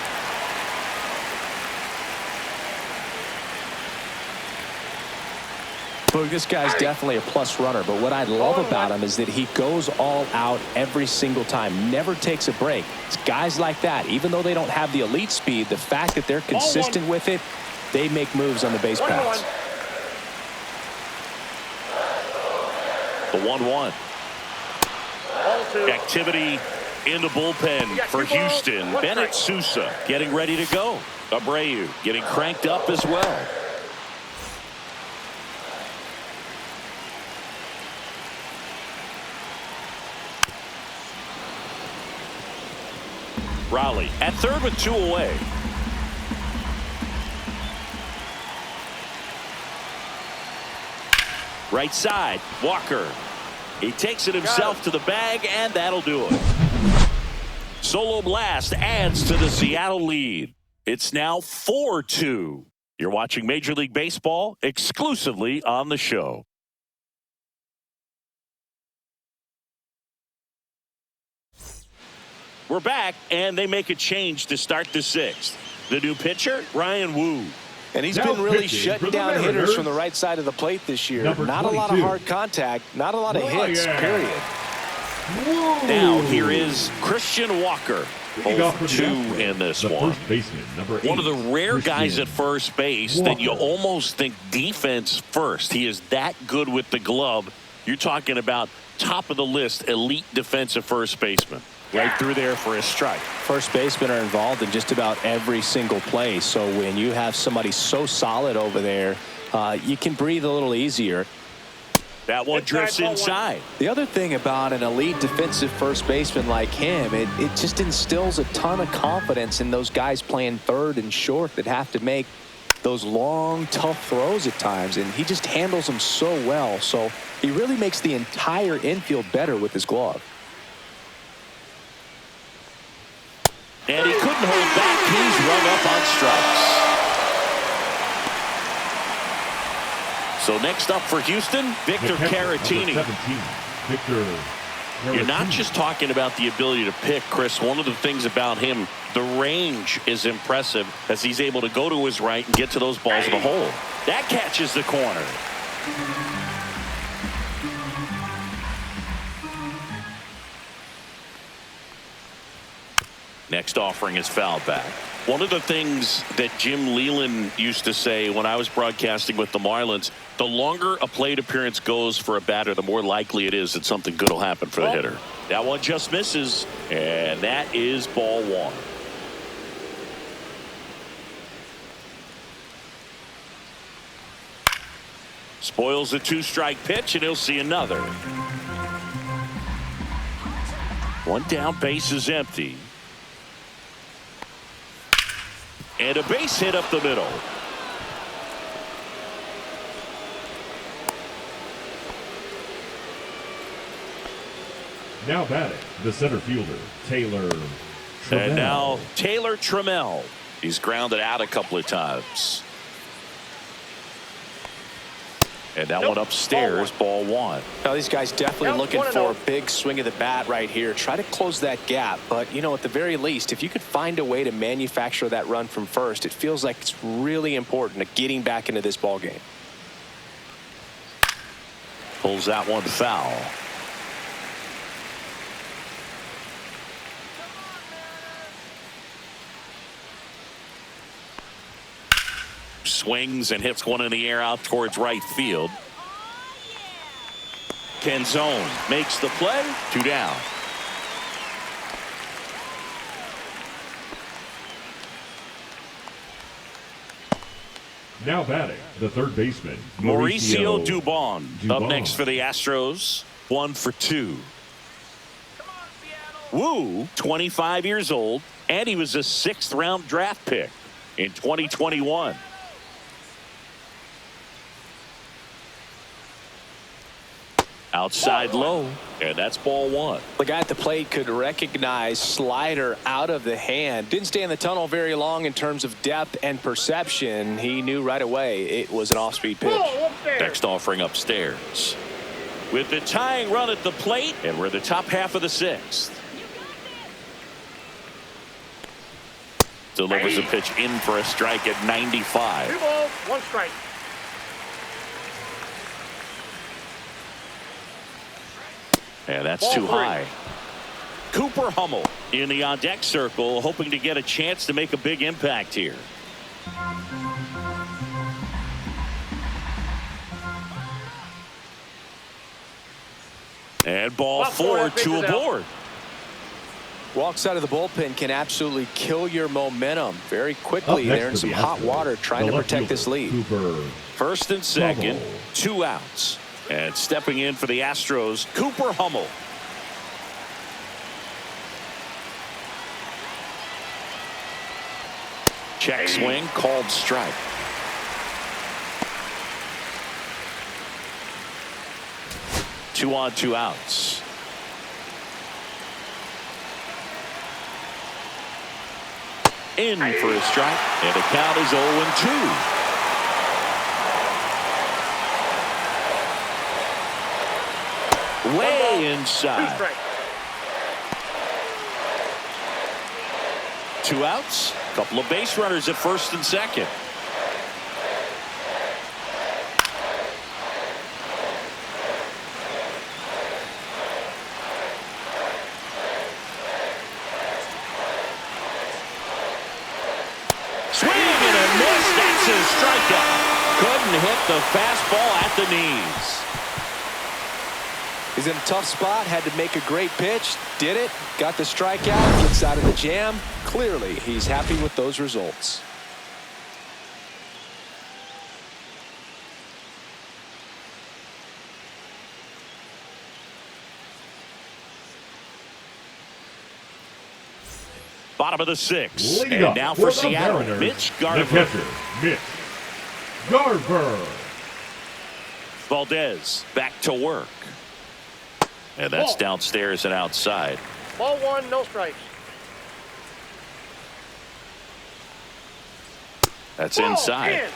Look, this guy's definitely a plus runner, but what I love about him is that he goes all out every single time, never takes a break. It's guys like that, even though they don't have the elite speed, the fact that they're consistent with it, they make moves on the base paths. The 1-1. Activity in the bullpen for Houston. Bennett Sousa getting ready to go. Abreu getting cranked up as well. Raleigh at third with 2 away. Right side, Walker. He takes it himself to the bag, and that'll do it. Solo blast adds to the Seattle lead. It's now 4-2. You're watching Major League Baseball exclusively on the show. We're back, and they make a change to start the 6th. The new pitcher, Ryan Wu. And he's been really shutting down hitters from the right side of the plate this year. Not a lot of hard contact, not a lot of hits, period. Now, here is Christian Walker. 0-2 in this one. One of the rare guys at first base that you almost think defense first. He is that good with the glove. You're talking about top of the list, elite defensive first baseman. Right through there for a strike. First basemen are involved in just about every single play. So when you have somebody so solid over there, you can breathe a little easier. That one drifts inside. The other thing about an elite defensive first baseman like him, it just instills a ton of confidence in those guys playing third and short that have to make those long, tough throws at times. And he just handles them so well. So he really makes the entire infield better with his glove. And he couldn't hold back. He's run up on strikes. So next up for Houston, Victor Caratini. You're not just talking about the ability to pick, Chris. One of the things about him, the range is impressive as he's able to go to his right and get to those balls in the hole. That catches the corner. Next offering is foul back. One of the things that Jim Leland used to say when I was broadcasting with the Marlins, the longer a plate appearance goes for a batter, the more likely it is that something good will happen for the hitter. That one just misses, and that is ball 1. Spoils a 2-strike pitch, and he'll see another. One down, base is empty. And a base hit up the middle. Now batting, the center fielder, Taylor Trammell. And now Taylor Trammell. He's grounded out a couple of times. And that one upstairs, ball 1. Now these guys definitely looking for a big swing of the bat right here. Try to close that gap. But, you know, at the very least, if you could find a way to manufacture that run from first, it feels like it's really important to getting back into this ball game. Pulls that one foul. Swings and hits one in the air out towards right field. Canzone makes the play. 2 down. Now batting, the third baseman, Mauricio Dubon. Up Dubon. next for the Astros. 1 for 2. Woo, 25 years old, and he was a 6th-round draft pick in 2021. Outside low, and that's ball 1. The guy at the plate could recognize slider out of the hand. Didn't stay in the tunnel very long in terms of depth and perception. He knew right away it was an off-speed pitch. Next offering upstairs. With the tying run at the plate, and we're the top half of the 6th. Delivers a pitch in for a strike at 95. 2 balls, 1 strike. And that's Ball too 3. high. Cooper Hummel in the on-deck circle, hoping to get a chance to make a big impact here. And ball 4, 2 aboard. Walks out of the bullpen can absolutely kill your momentum very quickly. They're in some hot water trying to protect this lead. First and second, 2 outs. And stepping in for the Astros, Cooper Hummel. Check swing, called strike. Two on, 2 outs. In for a strike, and the count is 0-2. Way inside. 2 outs. Couple of base runners at first and second. Swing and a miss. That's a strikeout. Couldn't hit the fastball at the knees. He's in a tough spot, had to make a great pitch, did it, got the strikeout, gets out of the jam. Clearly, he's happy with those results. Bottom of the 6th. Leading And up now for for the Seattle, Mariners, Mitch the Garver. catcher, Mitch Garver. Valdez back to work. And that's downstairs and outside. Ball 1, no strikes. That's inside.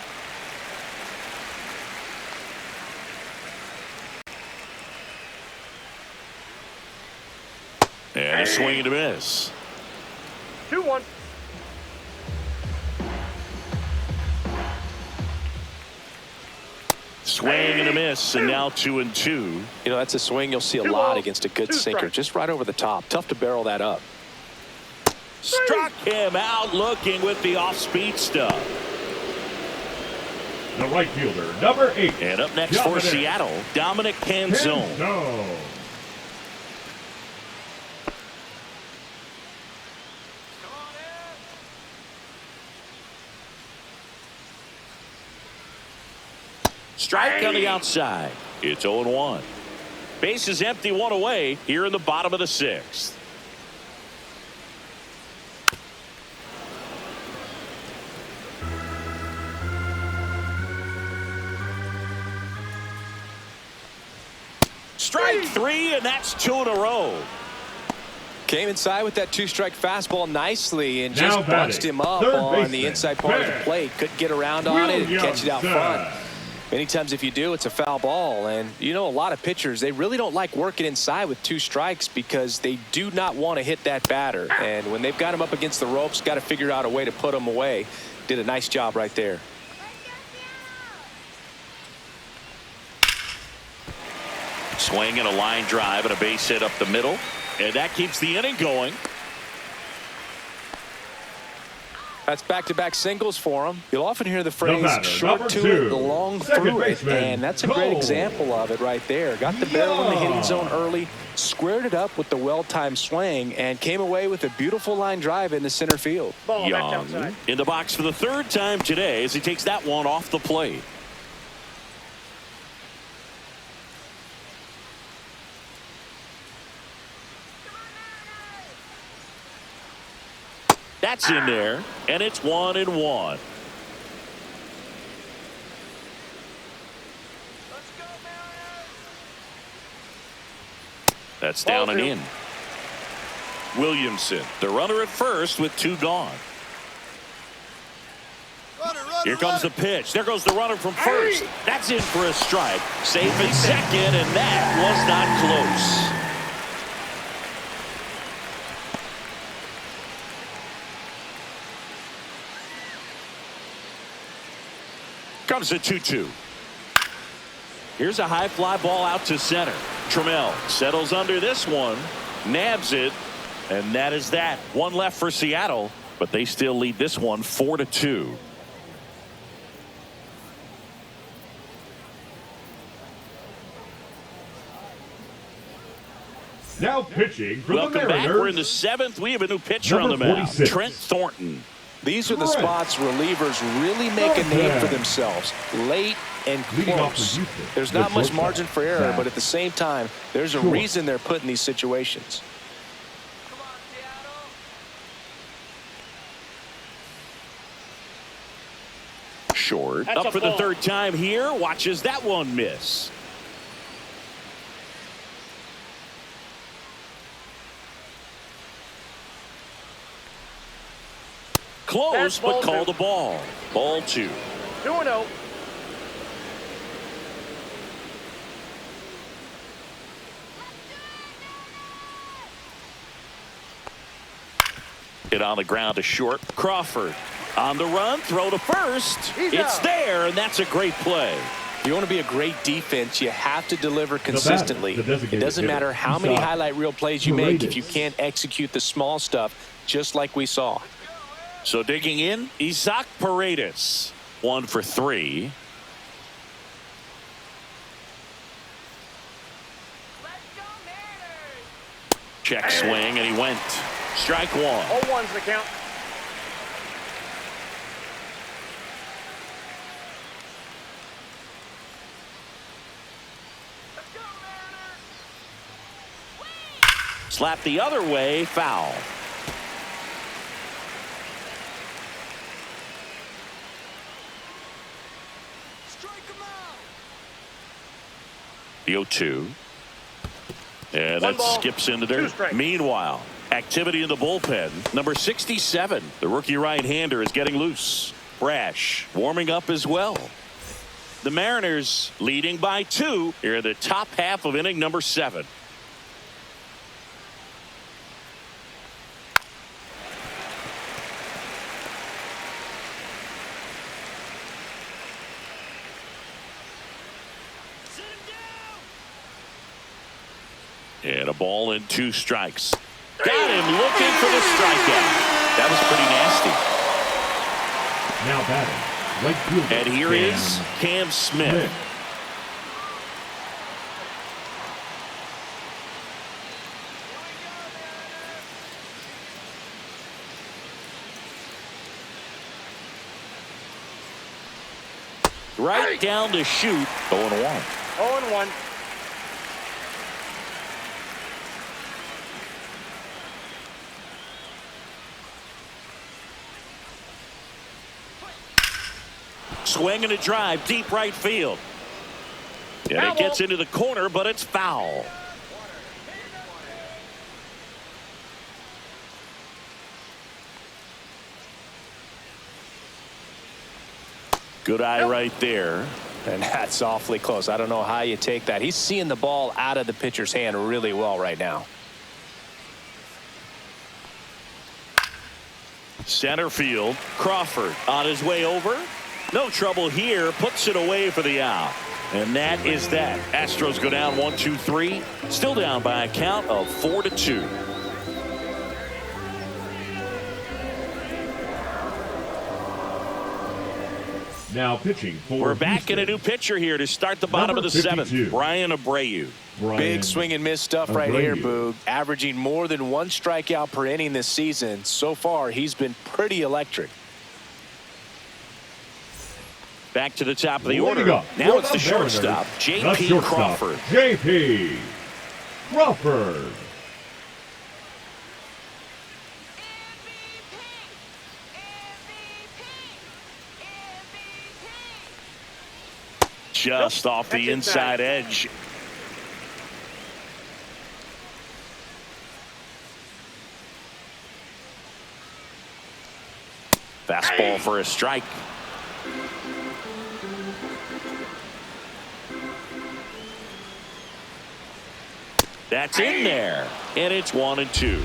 And a swing and a miss. 2-1. Swing and a miss, and now 2-2. You know, that's a swing you'll see a lot against a good sinker. Just right over the top. Tough to barrel that up. Struck him out looking with the off-speed stuff. The right fielder, number 8. And up next for Seattle, Dominic Canzone. Canzone. Strike on the outside. It's 0-1. Base is empty, 1 away here in the bottom of the 6th. Strike 3, and that's 2 in a row. Came inside with that 2-strike fastball nicely and Now just bunched him up third on baseman, the inside part of the plate. Couldn't get around on it and catch it out front. Many times if you do, it's a foul ball. And you know, a lot of pitchers, they really don't like working inside with 2 strikes because they do not want to hit that batter. And when they've got him up against the ropes, got to figure out a way to put him away. Did a nice job right there. Swing and a line drive and a base hit up the middle. And that keeps the inning going. That's back-to-back singles for him. You'll often hear the phrase short to two, it, long second through it, baseman, and that's a great example of it right there. Got the barrel in the hitting zone early, squared it up with the well-timed swing, and came away with a beautiful line drive into center field. Ball back Young outside. in the box for the third time today as he takes that one off the plate. That's in there, and it's 1-1. That's down and in. Williamson, the runner at first with 2 gone. Here comes the pitch. There goes the runner from first. That's in for a strike. Safe at second, and that was not close. Comes the 2-2. Here's a high fly ball out to center. Trammell settles under this one, nabs it, and that is that. One left for Seattle, but they still lead this one 4-2. Now pitching for Welcome the back. Mariners. We're in the 7th. We have a new pitcher on the Number mound. 46. Trent Thornton. These are the spots relievers really make a name for themselves. Late and Leading off for close. Houston, There's the not much shortstop, margin for error, Zach. but at the same time, there's a Sure. reason they're put in these situations. Short. That's Up a for the ball. third time here. Watches that one miss. Close, That's but ball call two. the ball. Ball 2. 2-0. Hit on the ground to short. Crawford on the run. Throw to first. He's It's out. there, and that's a great play. If you want to be a great defense, you have to deliver consistently. the designated It doesn't hitter, matter how many Isaac highlight reel plays you make if you Paredes. can't execute the small stuff, just like we saw. So digging in, Isaac Paredes. 1 for 3. Check swing, and he went. Strike 1. 0-1's the count. Slap the other way, foul. The 0-2. And One that ball, skips into 2 there. strikes. Meanwhile, activity in the bullpen. Number 67, the rookie right-hander, is getting loose. Brash warming up as well. The Mariners leading by 2 here in the top half of inning number 7. And a ball and 2 strikes. Got him looking for the strikeout. That was pretty nasty. Now batting, right fielder. And here is Cam Smith. Right down to shoot. 0-1. 0-1. Swing and a drive deep right field. And it gets into the corner, but it's foul. Good eye right there. And that's awfully close. I don't know how you take that. He's seeing the ball out of the pitcher's hand really well right now. Center field. Crawford on his way over. No trouble here. Puts it away for the out. And that is that. Astros go down 1-2-3. Still down by a count of 4-2. Now pitching for We're back in a Houston. new pitcher here to start the bottom Number of the 7th. 52. Brian Abreu. Big swing and miss stuff right here, Abreu. Boog. Averaging more than 1 strikeout per inning this season. So far, he's been pretty electric. Back to the top of the Leading order. up Now for it's the Mariners, shortstop, the J.P. shortstop, Crawford. J.P. Crawford. Just off the inside edge. Fastball for a strike. That's in there, and it's 1-2.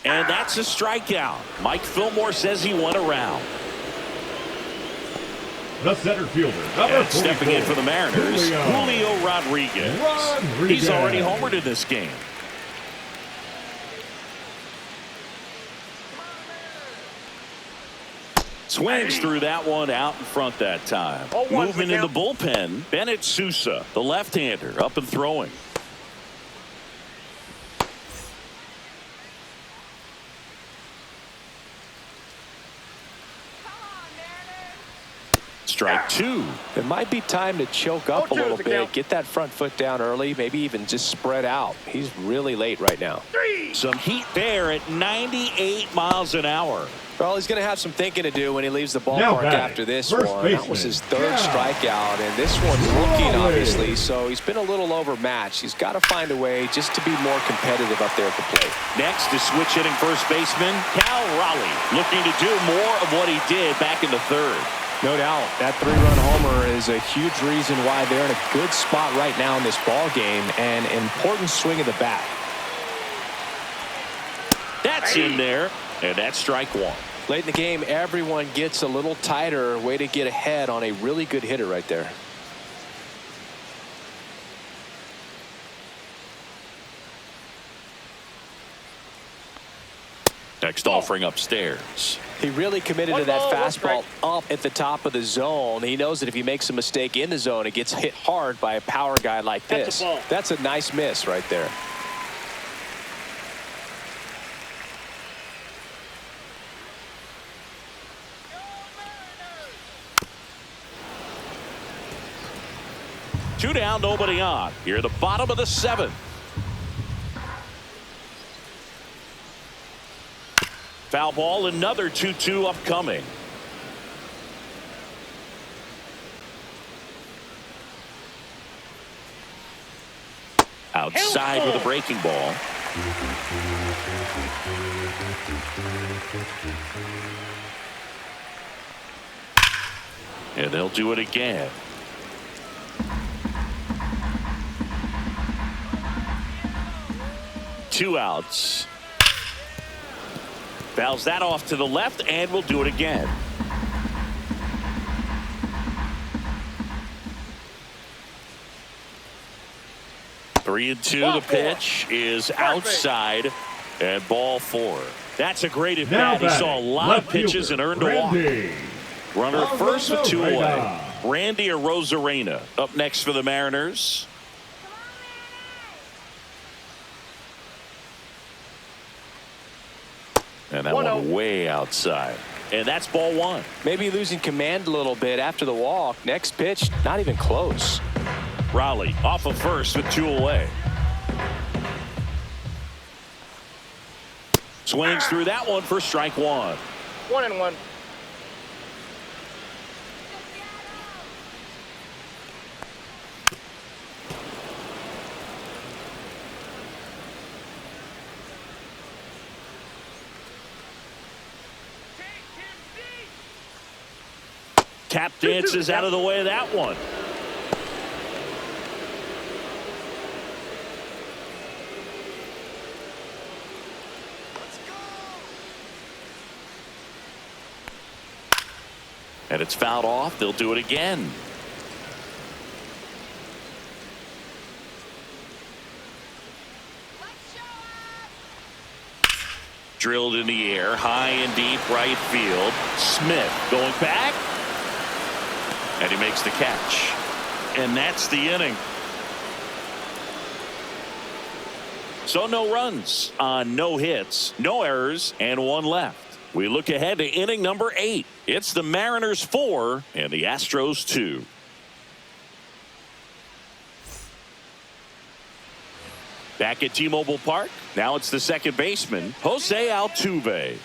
And that's a strikeout. Mike Fillmore says he went around. The center fielder, number And stepping in 44, for the Mariners, Julio Rodriguez. He's already homered in this game. Swings through that one out in front that time. Movement in the bullpen, Bennett Sousa, the left-hander, up and throwing. Strike 2. It might be time to choke up a little bit. Get that front foot down early. Maybe even just spread out. He's really late right now. Some heat there at 98 miles an hour. Well, he's going to have some thinking to do when he leaves the ballpark after this one. That was his 3rd strikeout, and this one's looking, obviously, so he's been a little overmatched. He's got to find a way just to be more competitive up there at the plate. Next is switch hitting first baseman Cal Raleigh, looking to do more of what he did back in the 3rd. No doubt. That 3-run homer is a huge reason why they're in a good spot right now in this ball game, and an important swing of the bat. That's in there, and that's strike 1. Late in the game, everyone gets a little tighter. Way to get ahead on a really good hitter right there. Next offering upstairs. He really committed to that fastball up at the top of the zone. He knows that if he makes a mistake in the zone, it gets hit hard by a power guy like this. That's a nice miss right there. Two down, nobody on. Here at the bottom of the 7th. Foul ball, another 2-2 upcoming. Outside with a breaking ball. And they'll do it again. Two outs. Fouls that off to the left, and we'll do it again. Three and two. The pitch is outside, and ball 4. That's a great at bat. He saw a lot of pitches and earned a walk. Runner at first with 2 away. Randy Arozarena up next for the Mariners. And that one way outside. And that's ball 1. Maybe losing command a little bit after the walk. Next pitch, not even close. Raleigh off of first with 2 away. Swings through that one for strike 1. 1-1. Tap dances out of the way of that one. And it's fouled off. They'll do it again. Drilled in the air, high and deep right field. Smith going back. And he makes the catch. And that's the inning. So no runs on no hits, no errors, and one left. We look ahead to inning number 8. It's the Mariners 4 and the Astros 2. Back at T-Mobile Park. Now it's the second baseman, Jose Altuve.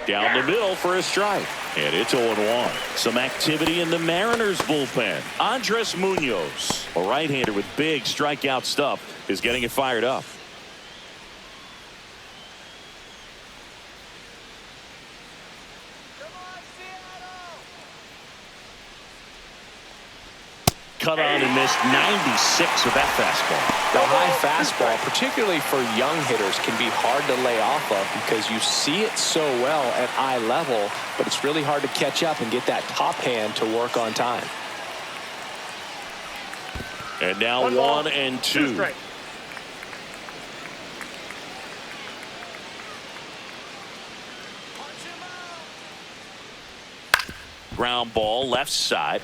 Down the middle for a strike. And it's 0-1. Some activity in the Mariners bullpen. Andres Munoz, a right-hander with big strikeout stuff, is getting it fired up. Cut on and missed 96 with that fastball. The high fastball, particularly for young hitters, can be hard to lay off of because you see it so well at eye level, but it's really hard to catch up and get that top hand to work on time. And now 1 and 2. Ground ball left side.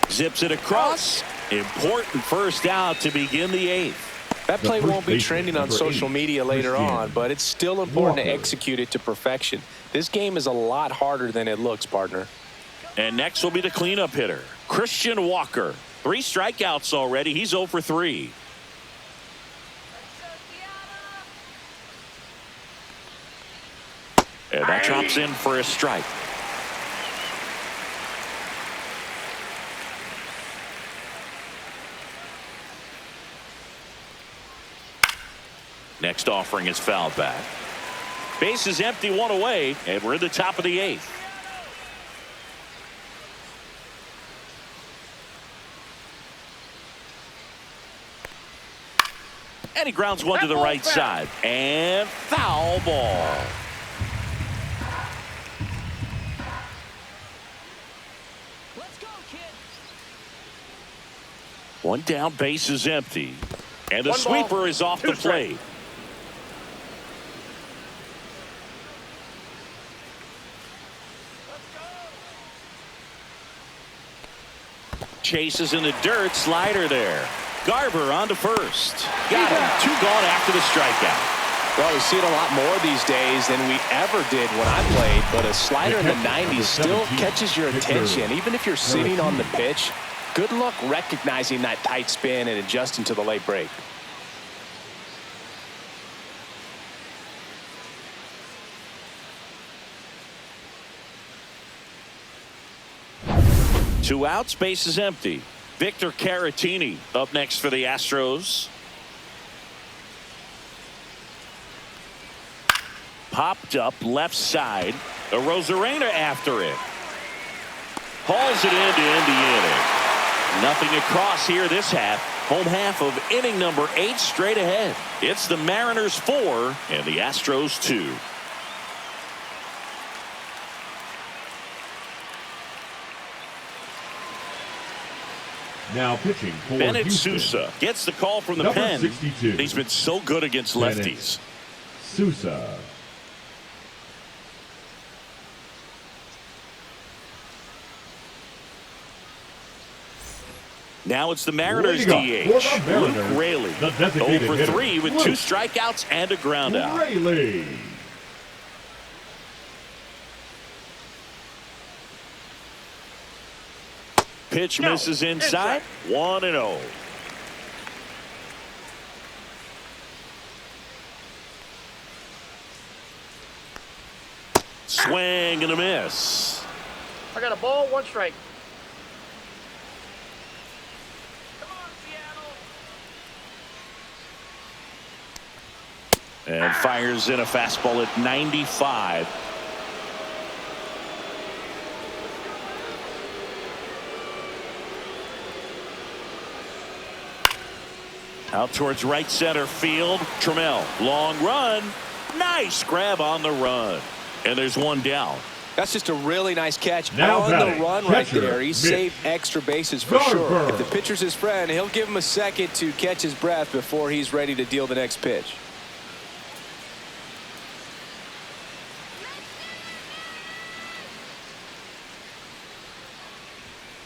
Zips it across. Important first out to begin the 8th. That play won't be trending on social media later on, but it's still important to execute it to perfection. This game is a lot harder than it looks, partner. And next will be the cleanup hitter, Christian Walker. 3 strikeouts already. He's 0 for 3. And that drops in for a strike. Next offering is fouled back. Base is empty, 1 away, and we're in the top of the 8th. And he grounds one to the right side. And foul ball. Let's go, kid. One down, base is empty. And the One ball, sweeper is off the 2 strikes. plate. Chases in the dirt, slider there. Garver on to first. Got him. 2 gone after the strikeout. Well, we see it a lot more these days than we ever did when I played, but a slider in the 90s still catches your attention. Even if you're sitting on the pitch, good luck recognizing that tight spin and adjusting to the late break. Two outs, base is empty. Victor Caratini up next for the Astros. Popped up left side. A Rosarena after it. Hauls it in to end the inning. Nothing across here this half. Home half of inning number 8 straight ahead. It's the Mariners 4 and the Astros 2. Now pitching for Bennett Houston. Sousa gets the call from the Number pen. 62. He's been so good against lefties. Sousa. Now it's the Mariners DH. Luke Raley. 0 for 3 with 2 strikeouts and a ground out. Raley. Pitch misses inside. 1-0. Swing and a miss. I got a ball, 1 strike. And fires in a fastball at 95. Out towards right center field. Trammell, long run. Nice grab on the run. And there's one down. That's just a really nice catch Now on batting, the run right catcher, there. He Mitch saved extra bases for sure. Garver. If the pitcher's his friend, he'll give him a second to catch his breath before he's ready to deal the next pitch.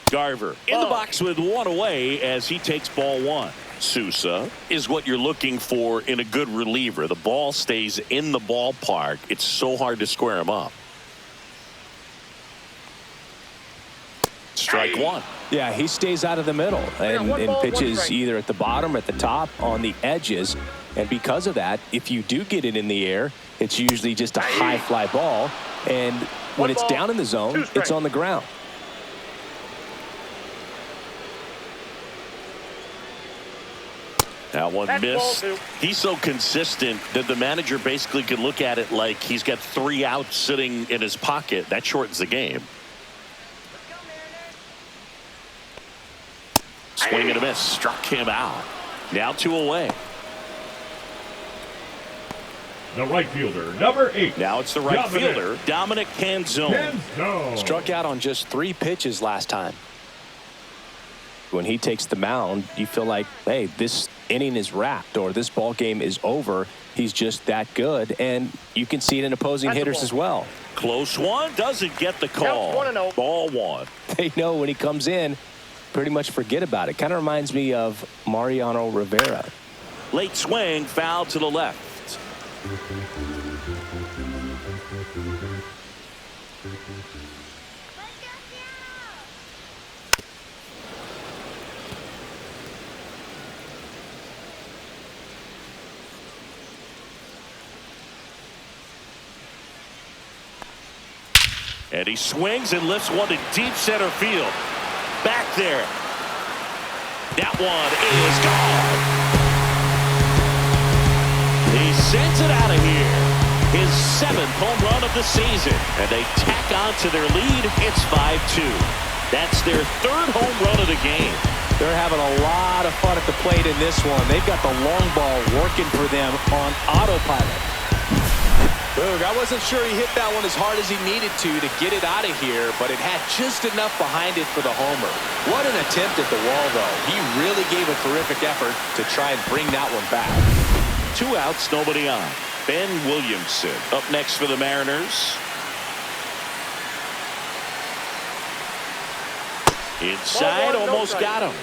Garver in the box with one away as he takes ball one. Sousa is what you're looking for in a good reliever. The ball stays in the ballpark. It's so hard to square him up. Strike one. Yeah, he stays out of the middle and one ball, one pitches strike. either at the bottom or at the top on the edges. And because of that, if you do get it in the air, it's usually just a high fly ball. And when One it's ball, down in the zone, two it's strikes. on the ground. That one That's missed. ball two. He's so consistent that the manager basically could look at it like he's got 3 outs sitting in his pocket. That shortens the game. Swing and a miss. Struck him out. Now 2 away. The right fielder, number 8. Now it's the right Dominic. fielder, Dominic Canzone. Canzone. Struck out on just 3 pitches last time. When he takes the mound, you feel like, hey, this inning is wrapped or this ball game is over. He's just that good, and you can see it in opposing That's a hitters ball. as well. Close one. Doesn't get the call. Counts 1-0. Ball one. They know when he comes in, pretty much forget about it. Kind of reminds me of Mariano Rivera. Late swing. Foul to the left. And he swings and lifts one to deep center field. Back there. That one is gone. He sends it out of here. His 7th home run of the season. And they tack on to their lead. It's 5-2. That's their 3rd home run of the game. They're having a lot of fun at the plate in this one. They've got the long ball working for them on autopilot. Boog, I wasn't sure he hit that one as hard as he needed to get it out of here, but it had just enough behind it for the homer. What an attempt at the wall, though. He really gave a terrific effort to try and bring that one back. 2 outs, nobody on. Ben Williamson up next for the Mariners. Inside, Ball one, no almost strike. got him.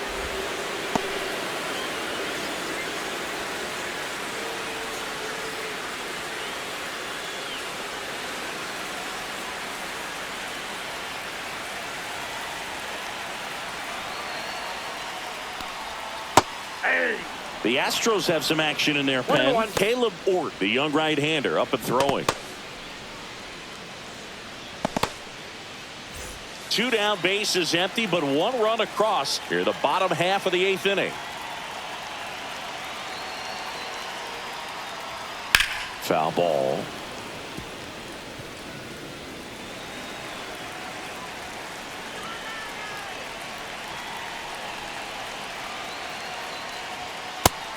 The Astros have some action in their pen. 1-1. Caleb Ort, the young right-hander, up and throwing. 2 down, bases empty, but 1 run across here, the bottom half of the 8th inning. Foul ball.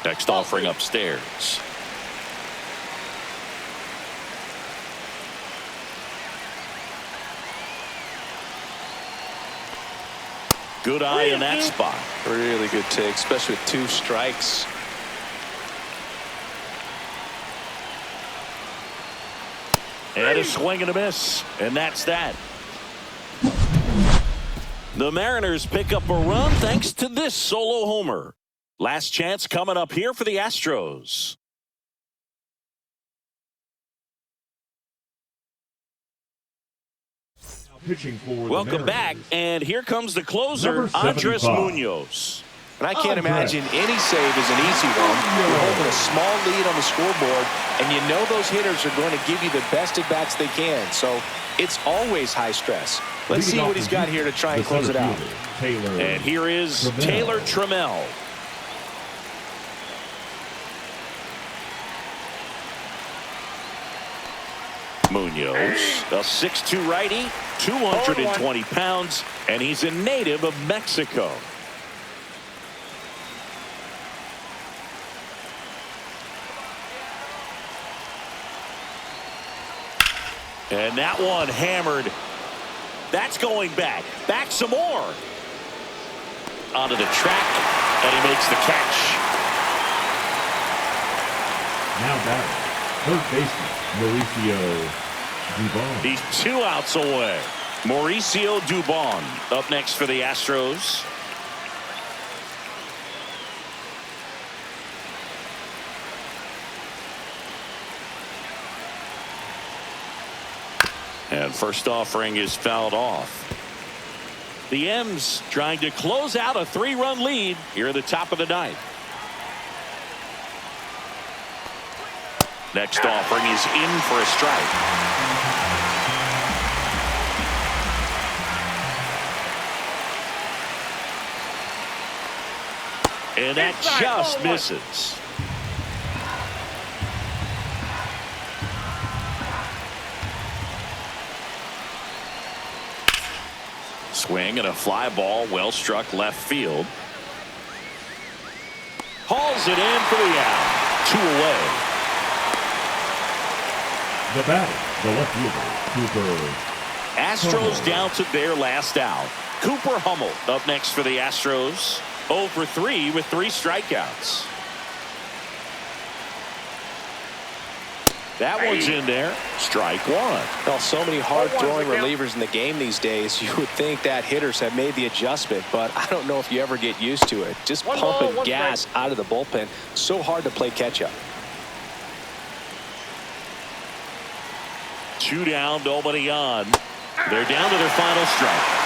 Next offering upstairs. Good eye in that spot. Really good take, especially with 2 strikes. And a swing and a miss. And that's that. The Mariners pick up a run thanks to this solo homer. Last chance coming up here for the Astros. Pitching for the Welcome back, Mariners. and here comes the closer, Number Andres 75. Munoz. And I can't Andres. imagine any save is an easy one. You're holding a small lead on the scoreboard, and you know those hitters are going to give you the best at-bats they can. So it's always high stress. Let's see Leading what off he's the got group, here to try and the close it center out. fielder, Taylor And here is Trammell. Taylor Trammell. Munoz, a 6'2 righty, 220 pounds, and he's a native of Mexico. And that one hammered. That's going back. Back some more. Onto the track, and he makes the catch. Now batting, third baseman, Mauricio Dubon. He's 2 outs away. Mauricio Dubon up next for the Astros. And first offering is fouled off. The M's trying to close out a 3-run lead here at the top of the 9th. Next offering is in for a strike. And that just misses. Swing and a fly ball, well struck left field. Hauls it in for the out. 2 away. The batter, the left fielder, Cooper. Astros down to their last out. Cooper Hummel up next for the Astros. 0 for 3 with 3 strikeouts. That one's in there. Strike 1. Well, so many hard-throwing relievers in the game these days. You would think that hitters have made the adjustment, but I don't know if you ever get used to it. Just pumping gas out of the bullpen. So hard to play catch-up. 2 down, nobody on. They're down to their final strike.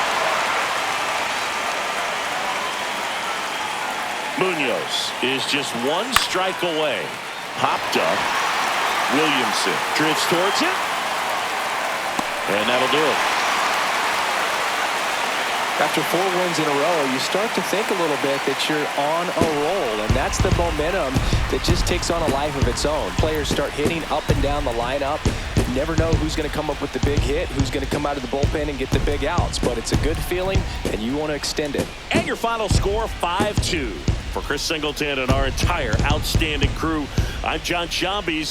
Munoz is just 1 strike away. Popped up. Williamson drifts towards it. And that'll do it. After 4 wins in a row, you start to think a little bit that you're on a roll, and that's the momentum that just takes on a life of its own. Players start hitting up and down the lineup. You never know who's going to come up with the big hit, who's going to come out of the bullpen and get the big outs, but it's a good feeling, and you want to extend it. And your final score, 5-2. For Chris Singleton and our entire outstanding crew, I'm John Chambi.